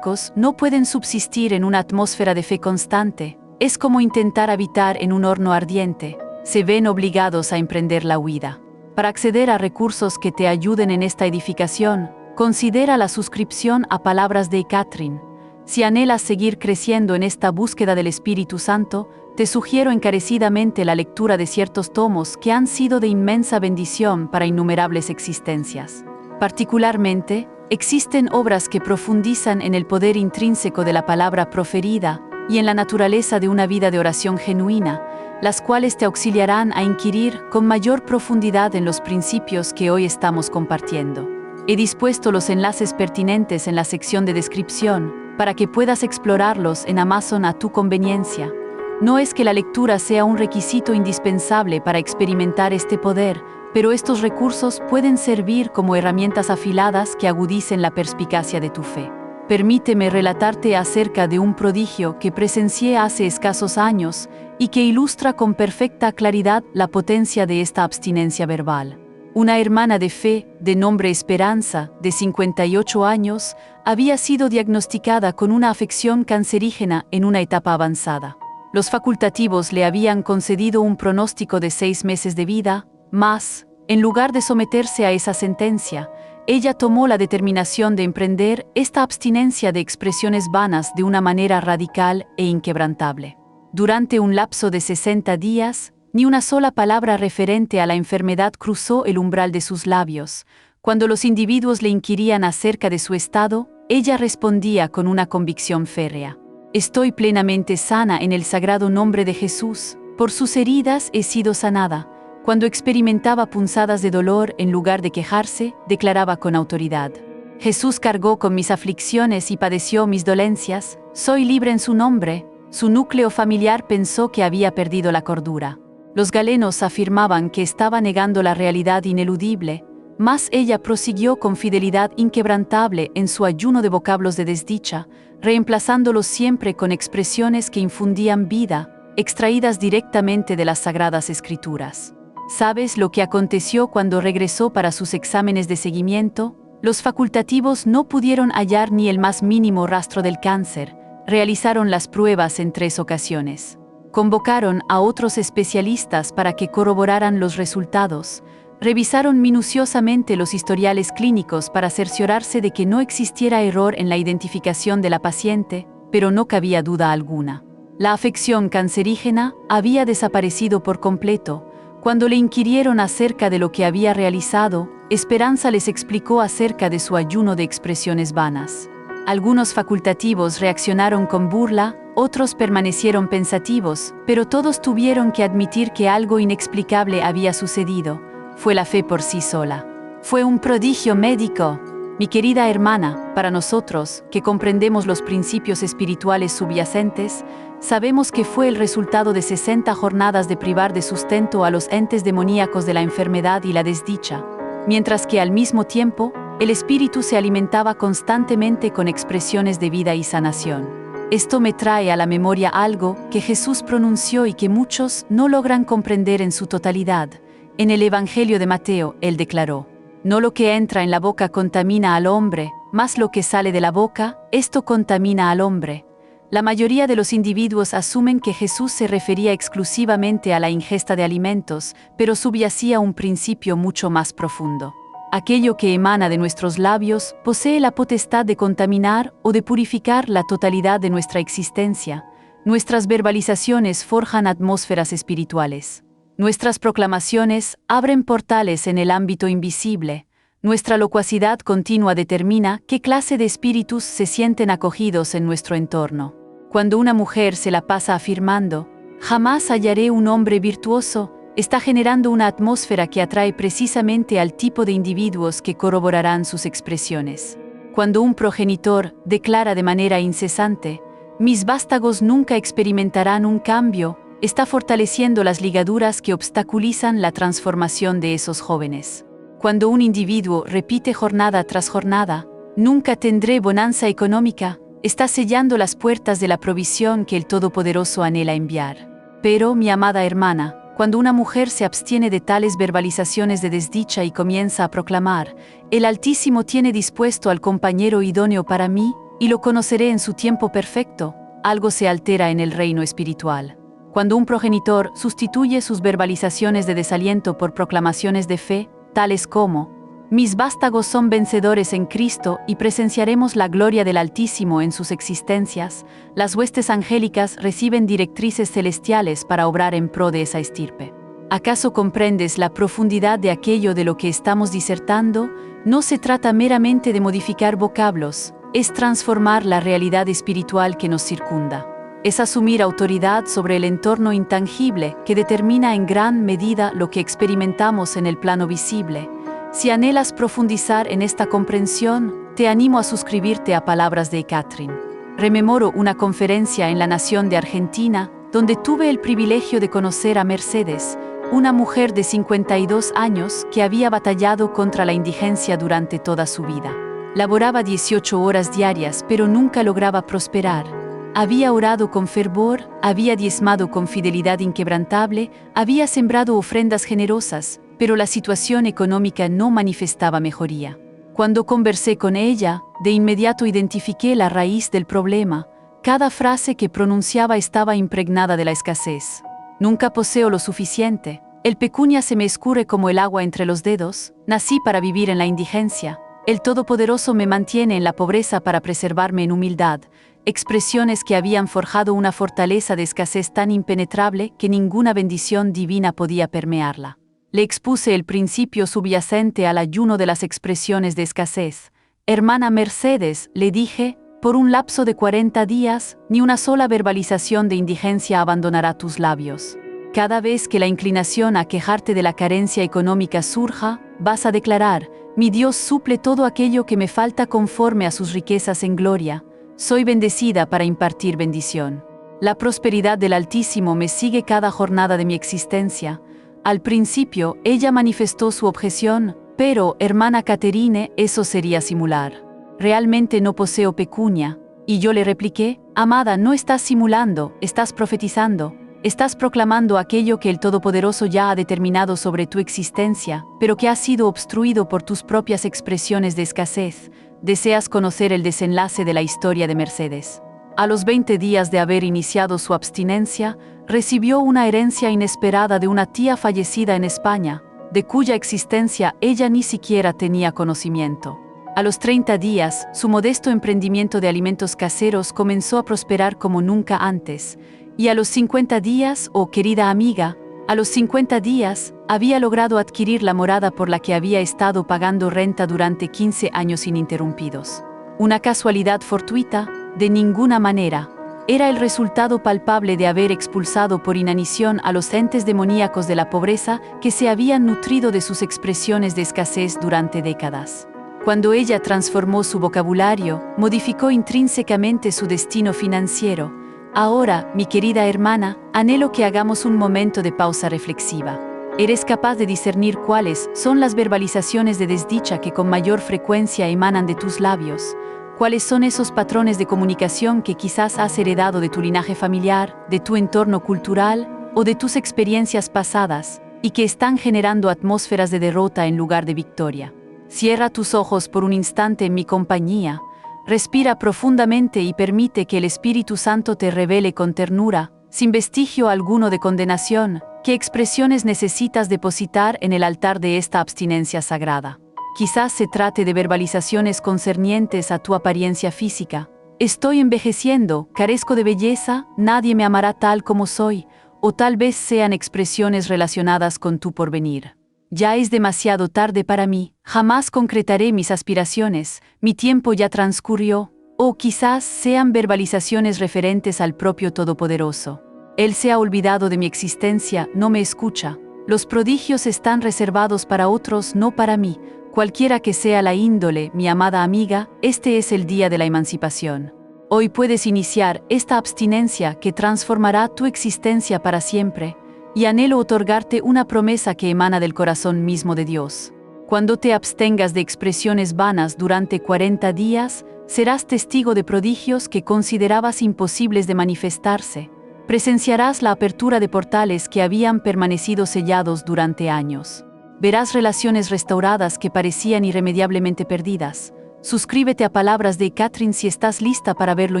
no pueden subsistir en una atmósfera de fe constante. Es como intentar habitar en un horno ardiente. Se ven obligados a emprender la huida. Para acceder a recursos que te ayuden en esta edificación, considera la suscripción a Palabras de Catherine. Si anhelas seguir creciendo en esta búsqueda del Espíritu Santo, te sugiero encarecidamente la lectura de ciertos tomos que han sido de inmensa bendición para innumerables existencias. Particularmente, existen obras que profundizan en el poder intrínseco de la palabra proferida y en la naturaleza de una vida de oración genuina, las cuales te auxiliarán a inquirir con mayor profundidad en los principios que hoy estamos compartiendo. He dispuesto los enlaces pertinentes en la sección de descripción para que puedas explorarlos en Amazon a tu conveniencia. No es que la lectura sea un requisito indispensable para experimentar este poder, pero estos recursos pueden servir como herramientas afiladas que agudicen la perspicacia de tu fe. Permíteme relatarte acerca de un prodigio que presencié hace escasos años y que ilustra con perfecta claridad la potencia de esta abstinencia verbal. Una hermana de fe, de nombre Esperanza, de 58 años, había sido diagnosticada con una afección cancerígena en una etapa avanzada. Los facultativos le habían concedido un pronóstico de 6 meses de vida, mas, en lugar de someterse a esa sentencia, ella tomó la determinación de emprender esta abstinencia de expresiones vanas de una manera radical e inquebrantable. Durante un lapso de 60 días, ni una sola palabra referente a la enfermedad cruzó el umbral de sus labios. Cuando los individuos le inquirían acerca de su estado, ella respondía con una convicción férrea: «Estoy plenamente sana en el sagrado nombre de Jesús. Por sus heridas he sido sanada». Cuando experimentaba punzadas de dolor, en lugar de quejarse, declaraba con autoridad: «Jesús cargó con mis aflicciones y padeció mis dolencias. Soy libre en su nombre». Su núcleo familiar pensó que había perdido la cordura. Los galenos afirmaban que estaba negando la realidad ineludible, mas ella prosiguió con fidelidad inquebrantable en su ayuno de vocablos de desdicha, reemplazándolos siempre con expresiones que infundían vida, extraídas directamente de las Sagradas Escrituras. ¿Sabes lo que aconteció cuando regresó para sus exámenes de seguimiento? Los facultativos no pudieron hallar ni el más mínimo rastro del cáncer. Realizaron las pruebas en 3 ocasiones. Convocaron a otros especialistas para que corroboraran los resultados. Revisaron minuciosamente los historiales clínicos para cerciorarse de que no existiera error en la identificación de la paciente, pero no cabía duda alguna. La afección cancerígena había desaparecido por completo. Cuando le inquirieron acerca de lo que había realizado, Esperanza les explicó acerca de su ayuno de expresiones vanas. Algunos facultativos reaccionaron con burla, otros permanecieron pensativos, pero todos tuvieron que admitir que algo inexplicable había sucedido. Fue la fe por sí sola. Fue un prodigio médico. Mi querida hermana, para nosotros, que comprendemos los principios espirituales subyacentes, sabemos que fue el resultado de 60 jornadas de privar de sustento a los entes demoníacos de la enfermedad y la desdicha, mientras que al mismo tiempo, el espíritu se alimentaba constantemente con expresiones de vida y sanación. Esto me trae a la memoria algo que Jesús pronunció y que muchos no logran comprender en su totalidad. En el Evangelio de Mateo, él declaró: «No lo que entra en la boca contamina al hombre, mas lo que sale de la boca, esto contamina al hombre». La mayoría de los individuos asumen que Jesús se refería exclusivamente a la ingesta de alimentos, pero subyacía un principio mucho más profundo. Aquello que emana de nuestros labios posee la potestad de contaminar o de purificar la totalidad de nuestra existencia. Nuestras verbalizaciones forjan atmósferas espirituales. Nuestras proclamaciones abren portales en el ámbito invisible. Nuestra locuacidad continua determina qué clase de espíritus se sienten acogidos en nuestro entorno. Cuando una mujer se la pasa afirmando, "Jamás hallaré un hombre virtuoso", está generando una atmósfera que atrae precisamente al tipo de individuos que corroborarán sus expresiones. Cuando un progenitor declara de manera incesante, "Mis vástagos nunca experimentarán un cambio", está fortaleciendo las ligaduras que obstaculizan la transformación de esos jóvenes. Cuando un individuo repite jornada tras jornada, "Nunca tendré bonanza económica", está sellando las puertas de la provisión que el Todopoderoso anhela enviar. Pero, mi amada hermana, cuando una mujer se abstiene de tales verbalizaciones de desdicha y comienza a proclamar, "El Altísimo tiene dispuesto al compañero idóneo para mí, y lo conoceré en su tiempo perfecto", algo se altera en el reino espiritual. Cuando un progenitor sustituye sus verbalizaciones de desaliento por proclamaciones de fe, tales como, "Mis vástagos son vencedores en Cristo y presenciaremos la gloria del Altísimo en sus existencias", las huestes angélicas reciben directrices celestiales para obrar en pro de esa estirpe. ¿Acaso comprendes la profundidad de aquello de lo que estamos disertando? No se trata meramente de modificar vocablos, es transformar la realidad espiritual que nos circunda. Es asumir autoridad sobre el entorno intangible que determina en gran medida lo que experimentamos en el plano visible. Si anhelas profundizar en esta comprensión, te animo a suscribirte a Palabras de Catherine. Rememoro una conferencia en la nación de Argentina, donde tuve el privilegio de conocer a Mercedes, una mujer de 52 años que había batallado contra la indigencia durante toda su vida. Laboraba 18 horas diarias, pero nunca lograba prosperar. Había orado con fervor, había diezmado con fidelidad inquebrantable, había sembrado ofrendas generosas, pero la situación económica no manifestaba mejoría. Cuando conversé con ella, de inmediato identifiqué la raíz del problema. Cada frase que pronunciaba estaba impregnada de la escasez. "Nunca poseo lo suficiente", "El pecunia se me escurre como el agua entre los dedos", "Nací para vivir en la indigencia", "El Todopoderoso me mantiene en la pobreza para preservarme en humildad", expresiones que habían forjado una fortaleza de escasez tan impenetrable que ninguna bendición divina podía permearla. Le expuse el principio subyacente al ayuno de las expresiones de escasez. "Hermana Mercedes", le dije, "por un lapso de 40 días, ni una sola verbalización de indigencia abandonará tus labios. Cada vez que la inclinación a quejarte de la carencia económica surja, vas a declarar, mi Dios suple todo aquello que me falta conforme a sus riquezas en gloria. Soy bendecida para impartir bendición. La prosperidad del Altísimo me sigue cada jornada de mi existencia". Al principio, ella manifestó su objeción, "Pero, hermana Catherine, eso sería simular. Realmente no poseo pecunia". Y yo le repliqué, "Amada, no estás simulando, estás profetizando. Estás proclamando aquello que el Todopoderoso ya ha determinado sobre tu existencia, pero que ha sido obstruido por tus propias expresiones de escasez. ¿Deseas conocer el desenlace de la historia de Mercedes? A los 20 días de haber iniciado su abstinencia, recibió una herencia inesperada de una tía fallecida en España, de cuya existencia ella ni siquiera tenía conocimiento. A los 30 días, su modesto emprendimiento de alimentos caseros comenzó a prosperar como nunca antes, y a los 50 días, oh querida amiga, a los 50 días, había logrado adquirir la morada por la que había estado pagando renta durante 15 años ininterrumpidos. ¿Una casualidad fortuita? De ninguna manera. Era el resultado palpable de haber expulsado por inanición a los entes demoníacos de la pobreza que se habían nutrido de sus expresiones de escasez durante décadas. Cuando ella transformó su vocabulario, modificó intrínsecamente su destino financiero. Ahora, mi querida hermana, anhelo que hagamos un momento de pausa reflexiva. ¿Eres capaz de discernir cuáles son las verbalizaciones de desdicha que con mayor frecuencia emanan de tus labios? ¿Cuáles son esos patrones de comunicación que quizás has heredado de tu linaje familiar, de tu entorno cultural o de tus experiencias pasadas, y que están generando atmósferas de derrota en lugar de victoria? Cierra tus ojos por un instante en mi compañía. Respira profundamente y permite que el Espíritu Santo te revele con ternura, sin vestigio alguno de condenación, qué expresiones necesitas depositar en el altar de esta abstinencia sagrada. Quizás se trate de verbalizaciones concernientes a tu apariencia física. Estoy envejeciendo, carezco de belleza, nadie me amará tal como soy, o tal vez sean expresiones relacionadas con tu porvenir. Ya es demasiado tarde para mí, jamás concretaré mis aspiraciones, mi tiempo ya transcurrió, o quizás sean verbalizaciones referentes al propio Todopoderoso. Él se ha olvidado de mi existencia, no me escucha. Los prodigios están reservados para otros, no para mí. Cualquiera que sea la índole, mi amada amiga, este es el día de la emancipación. Hoy puedes iniciar esta abstinencia que transformará tu existencia para siempre, y anhelo otorgarte una promesa que emana del corazón mismo de Dios. Cuando te abstengas de expresiones vanas durante 40 días, serás testigo de prodigios que considerabas imposibles de manifestarse. Presenciarás la apertura de portales que habían permanecido sellados durante años. Verás relaciones restauradas que parecían irremediablemente perdidas. Suscríbete a Palabras de Catherine si estás lista para ver lo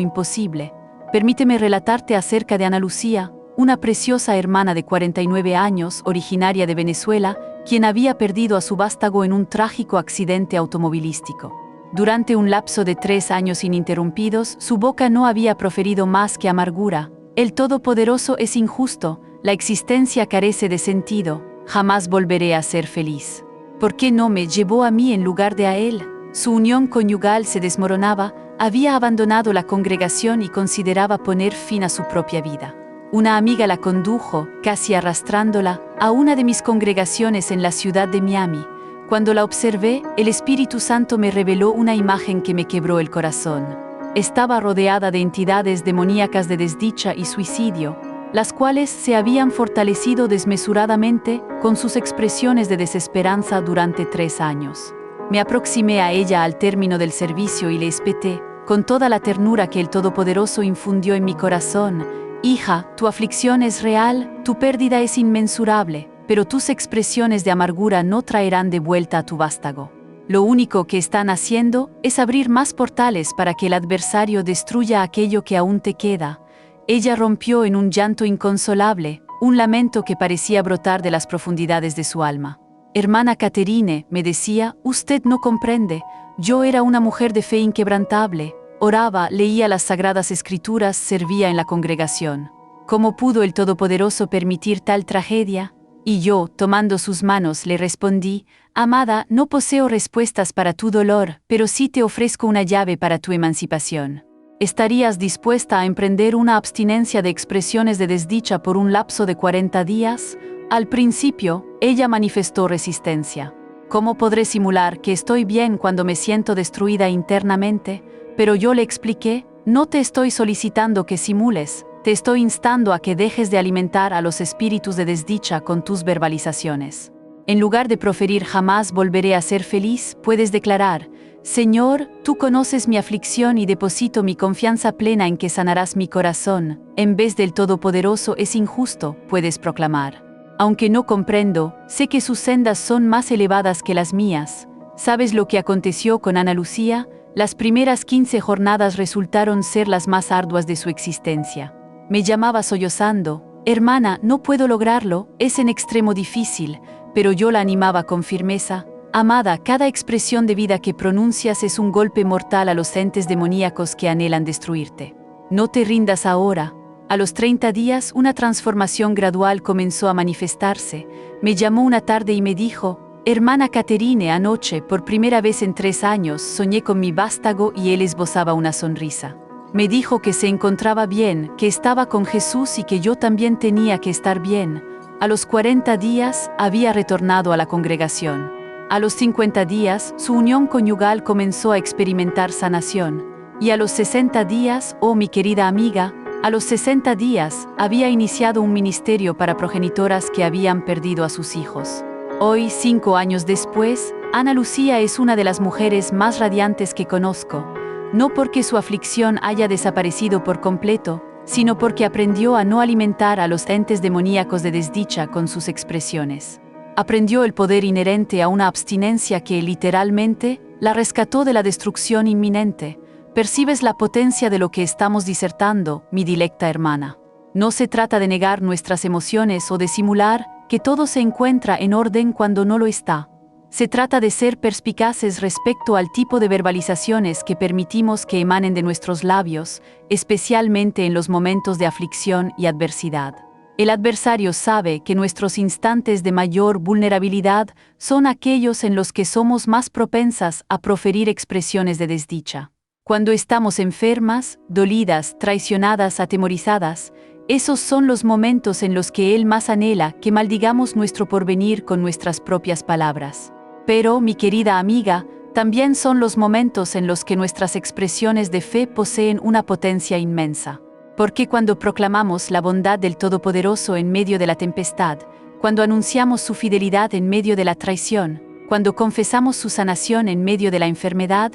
imposible. Permíteme relatarte acerca de Ana Lucía, una preciosa hermana de 49 años, originaria de Venezuela, quien había perdido a su vástago en un trágico accidente automovilístico. Durante un lapso de 3 años ininterrumpidos, su boca no había proferido más que amargura. El Todopoderoso es injusto, la existencia carece de sentido, jamás volveré a ser feliz. ¿Por qué no me llevó a mí en lugar de a él? Su unión conyugal se desmoronaba, había abandonado la congregación y consideraba poner fin a su propia vida. Una amiga la condujo, casi arrastrándola, a una de mis congregaciones en la ciudad de Miami. Cuando la observé, el Espíritu Santo me reveló una imagen que me quebró el corazón. Estaba rodeada de entidades demoníacas de desdicha y suicidio, las cuales se habían fortalecido desmesuradamente con sus expresiones de desesperanza durante 3 años. Me aproximé a ella al término del servicio y le espeté, con toda la ternura que el Todopoderoso infundió en mi corazón: «Hija, tu aflicción es real, tu pérdida es inmensurable, pero tus expresiones de amargura no traerán de vuelta a tu vástago. Lo único que están haciendo es abrir más portales para que el adversario destruya aquello que aún te queda». Ella rompió en un llanto inconsolable, un lamento que parecía brotar de las profundidades de su alma. «Hermana Catherine», me decía, «usted no comprende. Yo era una mujer de fe inquebrantable. Oraba, leía las Sagradas Escrituras, servía en la congregación. ¿Cómo pudo el Todopoderoso permitir tal tragedia?». Y yo, tomando sus manos, le respondí: «Amada, no poseo respuestas para tu dolor, pero sí te ofrezco una llave para tu emancipación. ¿Estarías dispuesta a emprender una abstinencia de expresiones de desdicha por un lapso de 40 días? Al principio, ella manifestó resistencia. «¿Cómo podré simular que estoy bien cuando me siento destruida internamente?». Pero yo le expliqué: «No te estoy solicitando que simules, te estoy instando a que dejes de alimentar a los espíritus de desdicha con tus verbalizaciones. En lugar de proferir «jamás volveré a ser feliz», puedes declarar: «Señor, tú conoces mi aflicción y deposito mi confianza plena en que sanarás mi corazón». En vez del Todopoderoso es injusto, puedes proclamar: «Aunque no comprendo, sé que sus sendas son más elevadas que las mías». ¿Sabes lo que aconteció con Ana Lucía? Las primeras 15 jornadas resultaron ser las más arduas de su existencia. Me llamaba sollozando: «Hermana, no puedo lograrlo, es en extremo difícil», pero yo la animaba con firmeza: «Amada, cada expresión de vida que pronuncias es un golpe mortal a los entes demoníacos que anhelan destruirte. No te rindas ahora». A los 30 días, una transformación gradual comenzó a manifestarse. Me llamó una tarde y me dijo: «Hermana Catherine, anoche, por primera vez en 3 años, soñé con mi vástago y él esbozaba una sonrisa. Me dijo que se encontraba bien, que estaba con Jesús y que yo también tenía que estar bien». A los 40 días, había retornado a la congregación. A los 50 días, su unión conyugal comenzó a experimentar sanación. Y a los 60 días, oh mi querida amiga, a los 60 días, había iniciado un ministerio para progenitoras que habían perdido a sus hijos. Hoy, 5 años después, Ana Lucía es una de las mujeres más radiantes que conozco, no porque su aflicción haya desaparecido por completo, sino porque aprendió a no alimentar a los entes demoníacos de desdicha con sus expresiones. Aprendió el poder inherente a una abstinencia que, literalmente, la rescató de la destrucción inminente. ¿Percibes la potencia de lo que estamos disertando, mi dilecta hermana? No se trata de negar nuestras emociones o de simular que todo se encuentra en orden cuando no lo está. Se trata de ser perspicaces respecto al tipo de verbalizaciones que permitimos que emanen de nuestros labios, especialmente en los momentos de aflicción y adversidad. El adversario sabe que nuestros instantes de mayor vulnerabilidad son aquellos en los que somos más propensas a proferir expresiones de desdicha. Cuando estamos enfermas, dolidas, traicionadas, atemorizadas, esos son los momentos en los que Él más anhela que maldigamos nuestro porvenir con nuestras propias palabras. Pero, mi querida amiga, también son los momentos en los que nuestras expresiones de fe poseen una potencia inmensa. Porque cuando proclamamos la bondad del Todopoderoso en medio de la tempestad, cuando anunciamos su fidelidad en medio de la traición, cuando confesamos su sanación en medio de la enfermedad,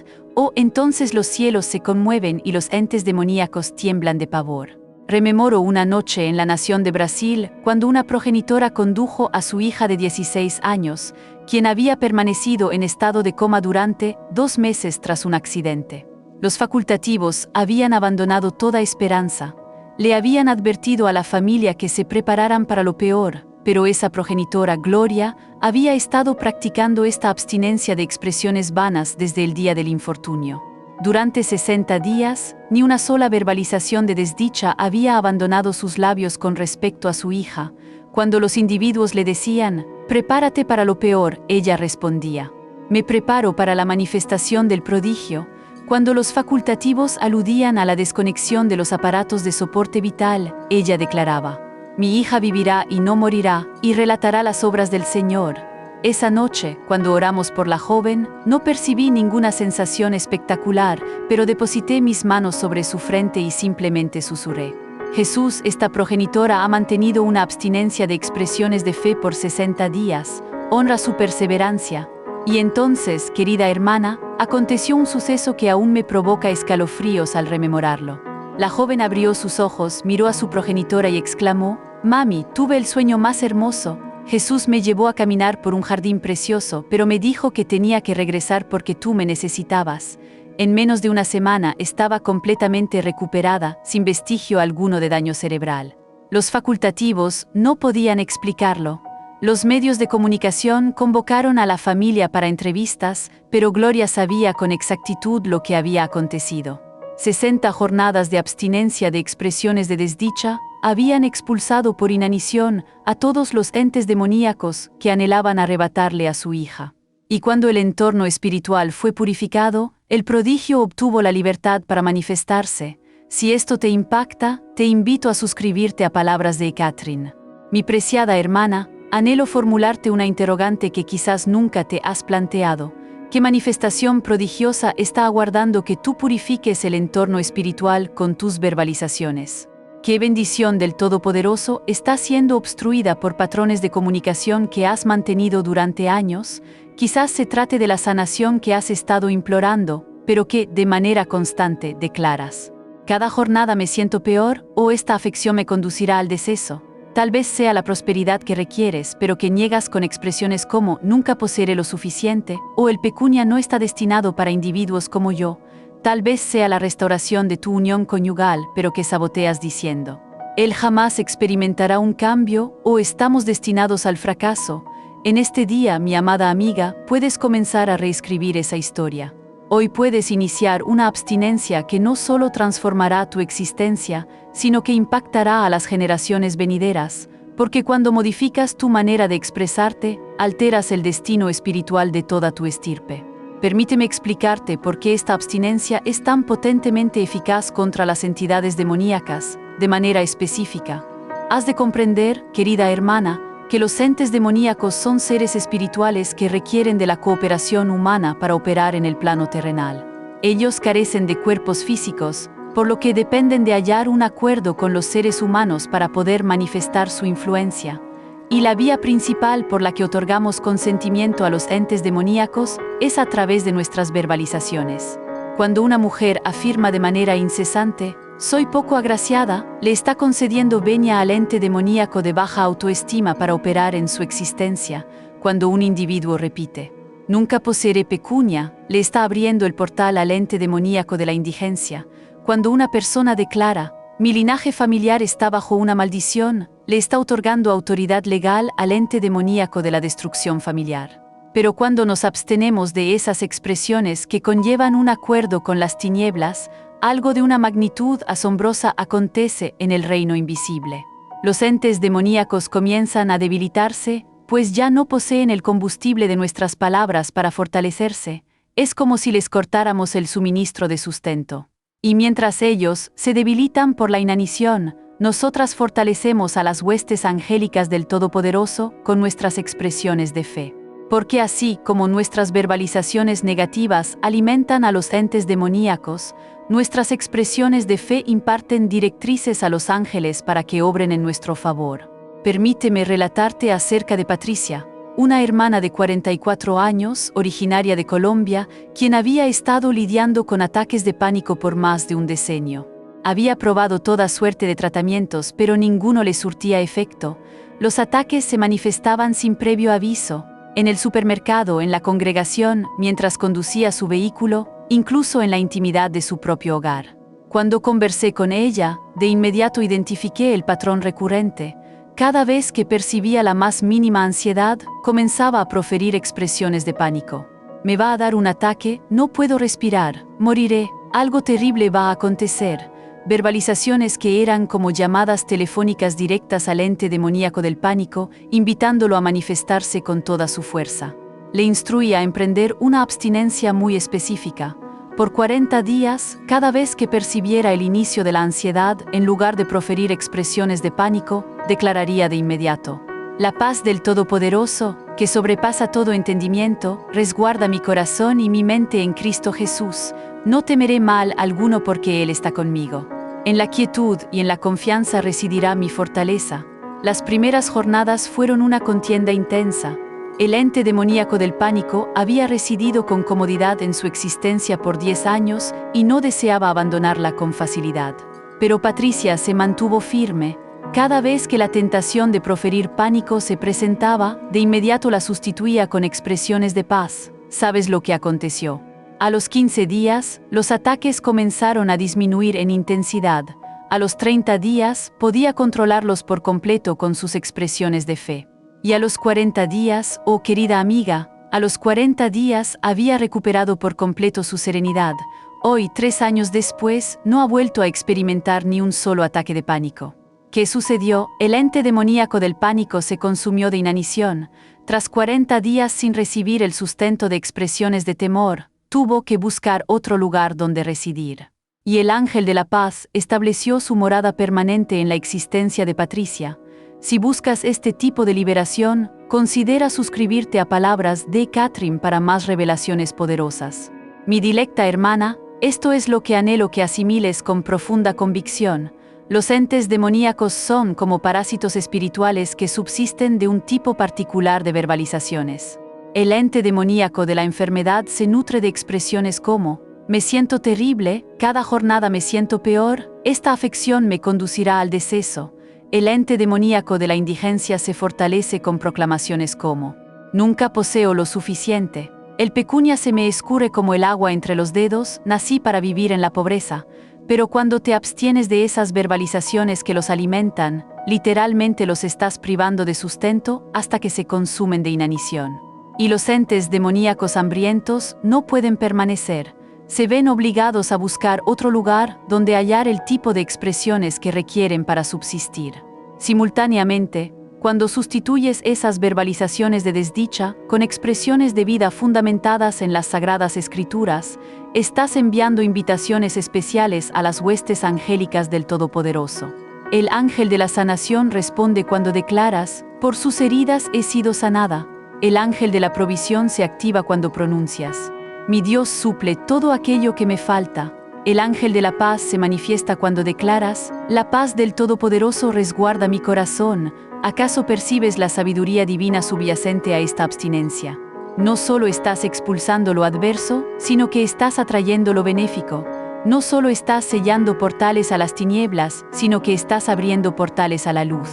entonces los cielos se conmueven y los entes demoníacos tiemblan de pavor. Rememoro una noche en la nación de Brasil, cuando una progenitora condujo a su hija de 16 años, quien había permanecido en estado de coma durante 2 meses tras un accidente. Los facultativos habían abandonado toda esperanza. Le habían advertido a la familia que se prepararan para lo peor, pero esa progenitora, Gloria, había estado practicando esta abstinencia de expresiones vanas desde el día del infortunio. Durante 60 días, ni una sola verbalización de desdicha había abandonado sus labios con respecto a su hija. Cuando los individuos le decían, «Prepárate para lo peor», ella respondía, «Me preparo para la manifestación del prodigio». Cuando los facultativos aludían a la desconexión de los aparatos de soporte vital, ella declaraba, «Mi hija vivirá y no morirá, y relatará las obras del Señor». Esa noche, cuando oramos por la joven, no percibí ninguna sensación espectacular, pero deposité mis manos sobre su frente y simplemente susurré. Jesús, esta progenitora ha mantenido una abstinencia de expresiones de fe por 60 días, honra su perseverancia. Y entonces, querida hermana, aconteció un suceso que aún me provoca escalofríos al rememorarlo. La joven abrió sus ojos, miró a su progenitora y exclamó, «Mami, tuve el sueño más hermoso. Jesús me llevó a caminar por un jardín precioso, pero me dijo que tenía que regresar porque tú me necesitabas». En menos de una semana estaba completamente recuperada, sin vestigio alguno de daño cerebral. Los facultativos no podían explicarlo. Los medios de comunicación convocaron a la familia para entrevistas, pero Gloria sabía con exactitud lo que había acontecido. 60 jornadas de abstinencia de expresiones de desdicha habían expulsado por inanición a todos los entes demoníacos que anhelaban arrebatarle a su hija. Y cuando el entorno espiritual fue purificado, el prodigio obtuvo la libertad para manifestarse. Si esto te impacta, te invito a suscribirte a Palabras de Catherine. Mi preciada hermana, anhelo formularte una interrogante que quizás nunca te has planteado. ¿Qué manifestación prodigiosa está aguardando que tú purifiques el entorno espiritual con tus verbalizaciones? ¿Qué bendición del Todopoderoso está siendo obstruida por patrones de comunicación que has mantenido durante años? Quizás se trate de la sanación que has estado implorando, pero que, de manera constante, declaras. Cada jornada me siento peor, o esta afección me conducirá al deceso. Tal vez sea la prosperidad que requieres, pero que niegas con expresiones como «nunca poseeré lo suficiente» o «el pecunia no está destinado para individuos como yo». Tal vez sea la restauración de tu unión conyugal, pero que saboteas diciendo «él jamás experimentará un cambio» o «estamos destinados al fracaso». En este día, mi amada amiga, puedes comenzar a reescribir esa historia. Hoy puedes iniciar una abstinencia que no solo transformará tu existencia, sino que impactará a las generaciones venideras, porque cuando modificas tu manera de expresarte, alteras el destino espiritual de toda tu estirpe. Permíteme explicarte por qué esta abstinencia es tan potentemente eficaz contra las entidades demoníacas, de manera específica. Has de comprender, querida hermana, que los entes demoníacos son seres espirituales que requieren de la cooperación humana para operar en el plano terrenal. Ellos carecen de cuerpos físicos, por lo que dependen de hallar un acuerdo con los seres humanos para poder manifestar su influencia. Y la vía principal por la que otorgamos consentimiento a los entes demoníacos es a través de nuestras verbalizaciones. Cuando una mujer afirma de manera incesante, «soy poco agraciada», le está concediendo venia al ente demoníaco de baja autoestima para operar en su existencia. Cuando un individuo repite, «nunca poseeré pecunia», le está abriendo el portal al ente demoníaco de la indigencia. Cuando una persona declara, «mi linaje familiar está bajo una maldición», le está otorgando autoridad legal al ente demoníaco de la destrucción familiar. Pero cuando nos abstenemos de esas expresiones que conllevan un acuerdo con las tinieblas, algo de una magnitud asombrosa acontece en el reino invisible. Los entes demoníacos comienzan a debilitarse, pues ya no poseen el combustible de nuestras palabras para fortalecerse. Es como si les cortáramos el suministro de sustento. Y mientras ellos se debilitan por la inanición, nosotras fortalecemos a las huestes angélicas del Todopoderoso con nuestras expresiones de fe. Porque así como nuestras verbalizaciones negativas alimentan a los entes demoníacos, nuestras expresiones de fe imparten directrices a los ángeles para que obren en nuestro favor. Permíteme relatarte acerca de Patricia, una hermana de 44 años, originaria de Colombia, quien había estado lidiando con ataques de pánico por más de un decenio. Había probado toda suerte de tratamientos, pero ninguno le surtía efecto. Los ataques se manifestaban sin previo aviso, en el supermercado, en la congregación, mientras conducía su vehículo, incluso en la intimidad de su propio hogar. Cuando conversé con ella, de inmediato identifiqué el patrón recurrente. Cada vez que percibía la más mínima ansiedad, comenzaba a proferir expresiones de pánico. Me va a dar un ataque, no puedo respirar, moriré, algo terrible va a acontecer. Verbalizaciones que eran como llamadas telefónicas directas al ente demoníaco del pánico, invitándolo a manifestarse con toda su fuerza. Le instruí a emprender una abstinencia muy específica. Por 40 días, cada vez que percibiera el inicio de la ansiedad, en lugar de proferir expresiones de pánico, declararía de inmediato: la paz del Todopoderoso, que sobrepasa todo entendimiento, resguarda mi corazón y mi mente en Cristo Jesús. No temeré mal alguno porque Él está conmigo. En la quietud y en la confianza residirá mi fortaleza. Las primeras jornadas fueron una contienda intensa. El ente demoníaco del pánico había residido con comodidad en su existencia por 10 años y no deseaba abandonarla con facilidad. Pero Patricia se mantuvo firme. Cada vez que la tentación de proferir pánico se presentaba, de inmediato la sustituía con expresiones de paz. ¿Sabes lo que aconteció? A los 15 días, los ataques comenzaron a disminuir en intensidad. A los 30 días, podía controlarlos por completo con sus expresiones de fe. Y a los 40 días, oh querida amiga, a los 40 días había recuperado por completo su serenidad. Hoy, 3 años después, no ha vuelto a experimentar ni un solo ataque de pánico. ¿Qué sucedió? El ente demoníaco del pánico se consumió de inanición. Tras 40 días sin recibir el sustento de expresiones de temor, tuvo que buscar otro lugar donde residir. Y el ángel de la paz estableció su morada permanente en la existencia de Patricia. Si buscas este tipo de liberación, considera suscribirte a Palabras de Catherine para más revelaciones poderosas. Mi dilecta hermana, esto es lo que anhelo que asimiles con profunda convicción. Los entes demoníacos son como parásitos espirituales que subsisten de un tipo particular de verbalizaciones. El ente demoníaco de la enfermedad se nutre de expresiones como: me siento terrible, cada jornada me siento peor, esta afección me conducirá al deceso. El ente demoníaco de la indigencia se fortalece con proclamaciones como: nunca poseo lo suficiente, el pecunia se me escurre como el agua entre los dedos, nací para vivir en la pobreza. Pero cuando te abstienes de esas verbalizaciones que los alimentan, literalmente los estás privando de sustento hasta que se consumen de inanición. Y los entes demoníacos hambrientos no pueden permanecer. Se ven obligados a buscar otro lugar donde hallar el tipo de expresiones que requieren para subsistir. Simultáneamente, cuando sustituyes esas verbalizaciones de desdicha con expresiones de vida fundamentadas en las Sagradas Escrituras, estás enviando invitaciones especiales a las huestes angélicas del Todopoderoso. El ángel de la sanación responde cuando declaras: por sus heridas he sido sanada. El ángel de la provisión se activa cuando pronuncias: mi Dios suple todo aquello que me falta. El ángel de la paz se manifiesta cuando declaras: la paz del Todopoderoso resguarda mi corazón. ¿Acaso percibes la sabiduría divina subyacente a esta abstinencia? No solo estás expulsando lo adverso, sino que estás atrayendo lo benéfico. No solo estás sellando portales a las tinieblas, sino que estás abriendo portales a la luz.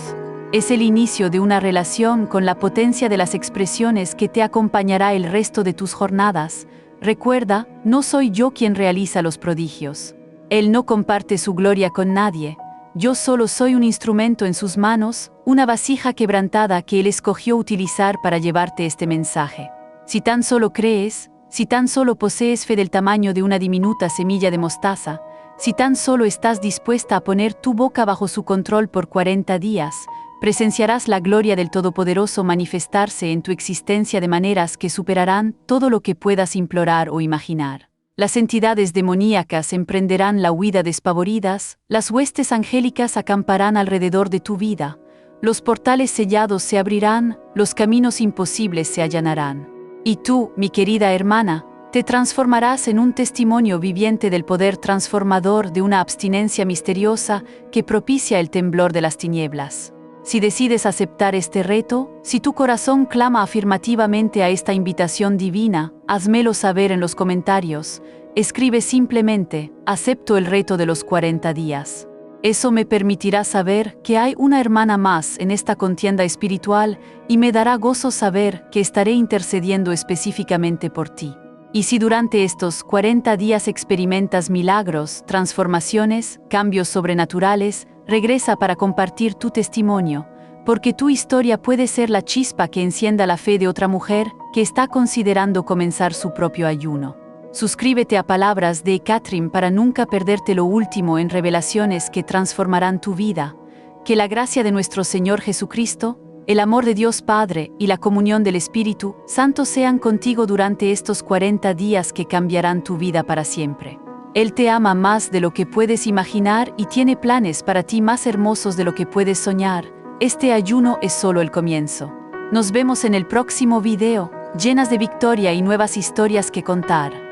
Es el inicio de una relación con la potencia de las expresiones que te acompañará el resto de tus jornadas. Recuerda, no soy yo quien realiza los prodigios. Él no comparte su gloria con nadie. Yo solo soy un instrumento en sus manos, una vasija quebrantada que Él escogió utilizar para llevarte este mensaje. Si tan solo crees, si tan solo posees fe del tamaño de una diminuta semilla de mostaza, si tan solo estás dispuesta a poner tu boca bajo su control por 40 días, presenciarás la gloria del Todopoderoso manifestarse en tu existencia de maneras que superarán todo lo que puedas implorar o imaginar. Las entidades demoníacas emprenderán la huida despavoridas, las huestes angélicas acamparán alrededor de tu vida, los portales sellados se abrirán, los caminos imposibles se allanarán. Y tú, mi querida hermana, te transformarás en un testimonio viviente del poder transformador de una abstinencia misteriosa que propicia el temblor de las tinieblas. Si decides aceptar este reto, si tu corazón clama afirmativamente a esta invitación divina, házmelo saber en los comentarios. Escribe simplemente, acepto el reto de los 40 días. Eso me permitirá saber que hay una hermana más en esta contienda espiritual y me dará gozo saber que estaré intercediendo específicamente por ti. Y si durante estos 40 días experimentas milagros, transformaciones, cambios sobrenaturales, regresa para compartir tu testimonio, porque tu historia puede ser la chispa que encienda la fe de otra mujer que está considerando comenzar su propio ayuno. Suscríbete a Palabras de Catherine para nunca perderte lo último en revelaciones que transformarán tu vida. Que la gracia de nuestro Señor Jesucristo, el amor de Dios Padre y la comunión del Espíritu Santo sean contigo durante estos 40 días que cambiarán tu vida para siempre. Él te ama más de lo que puedes imaginar y tiene planes para ti más hermosos de lo que puedes soñar. Este ayuno es solo el comienzo. Nos vemos en el próximo video, llenas de victoria y nuevas historias que contar.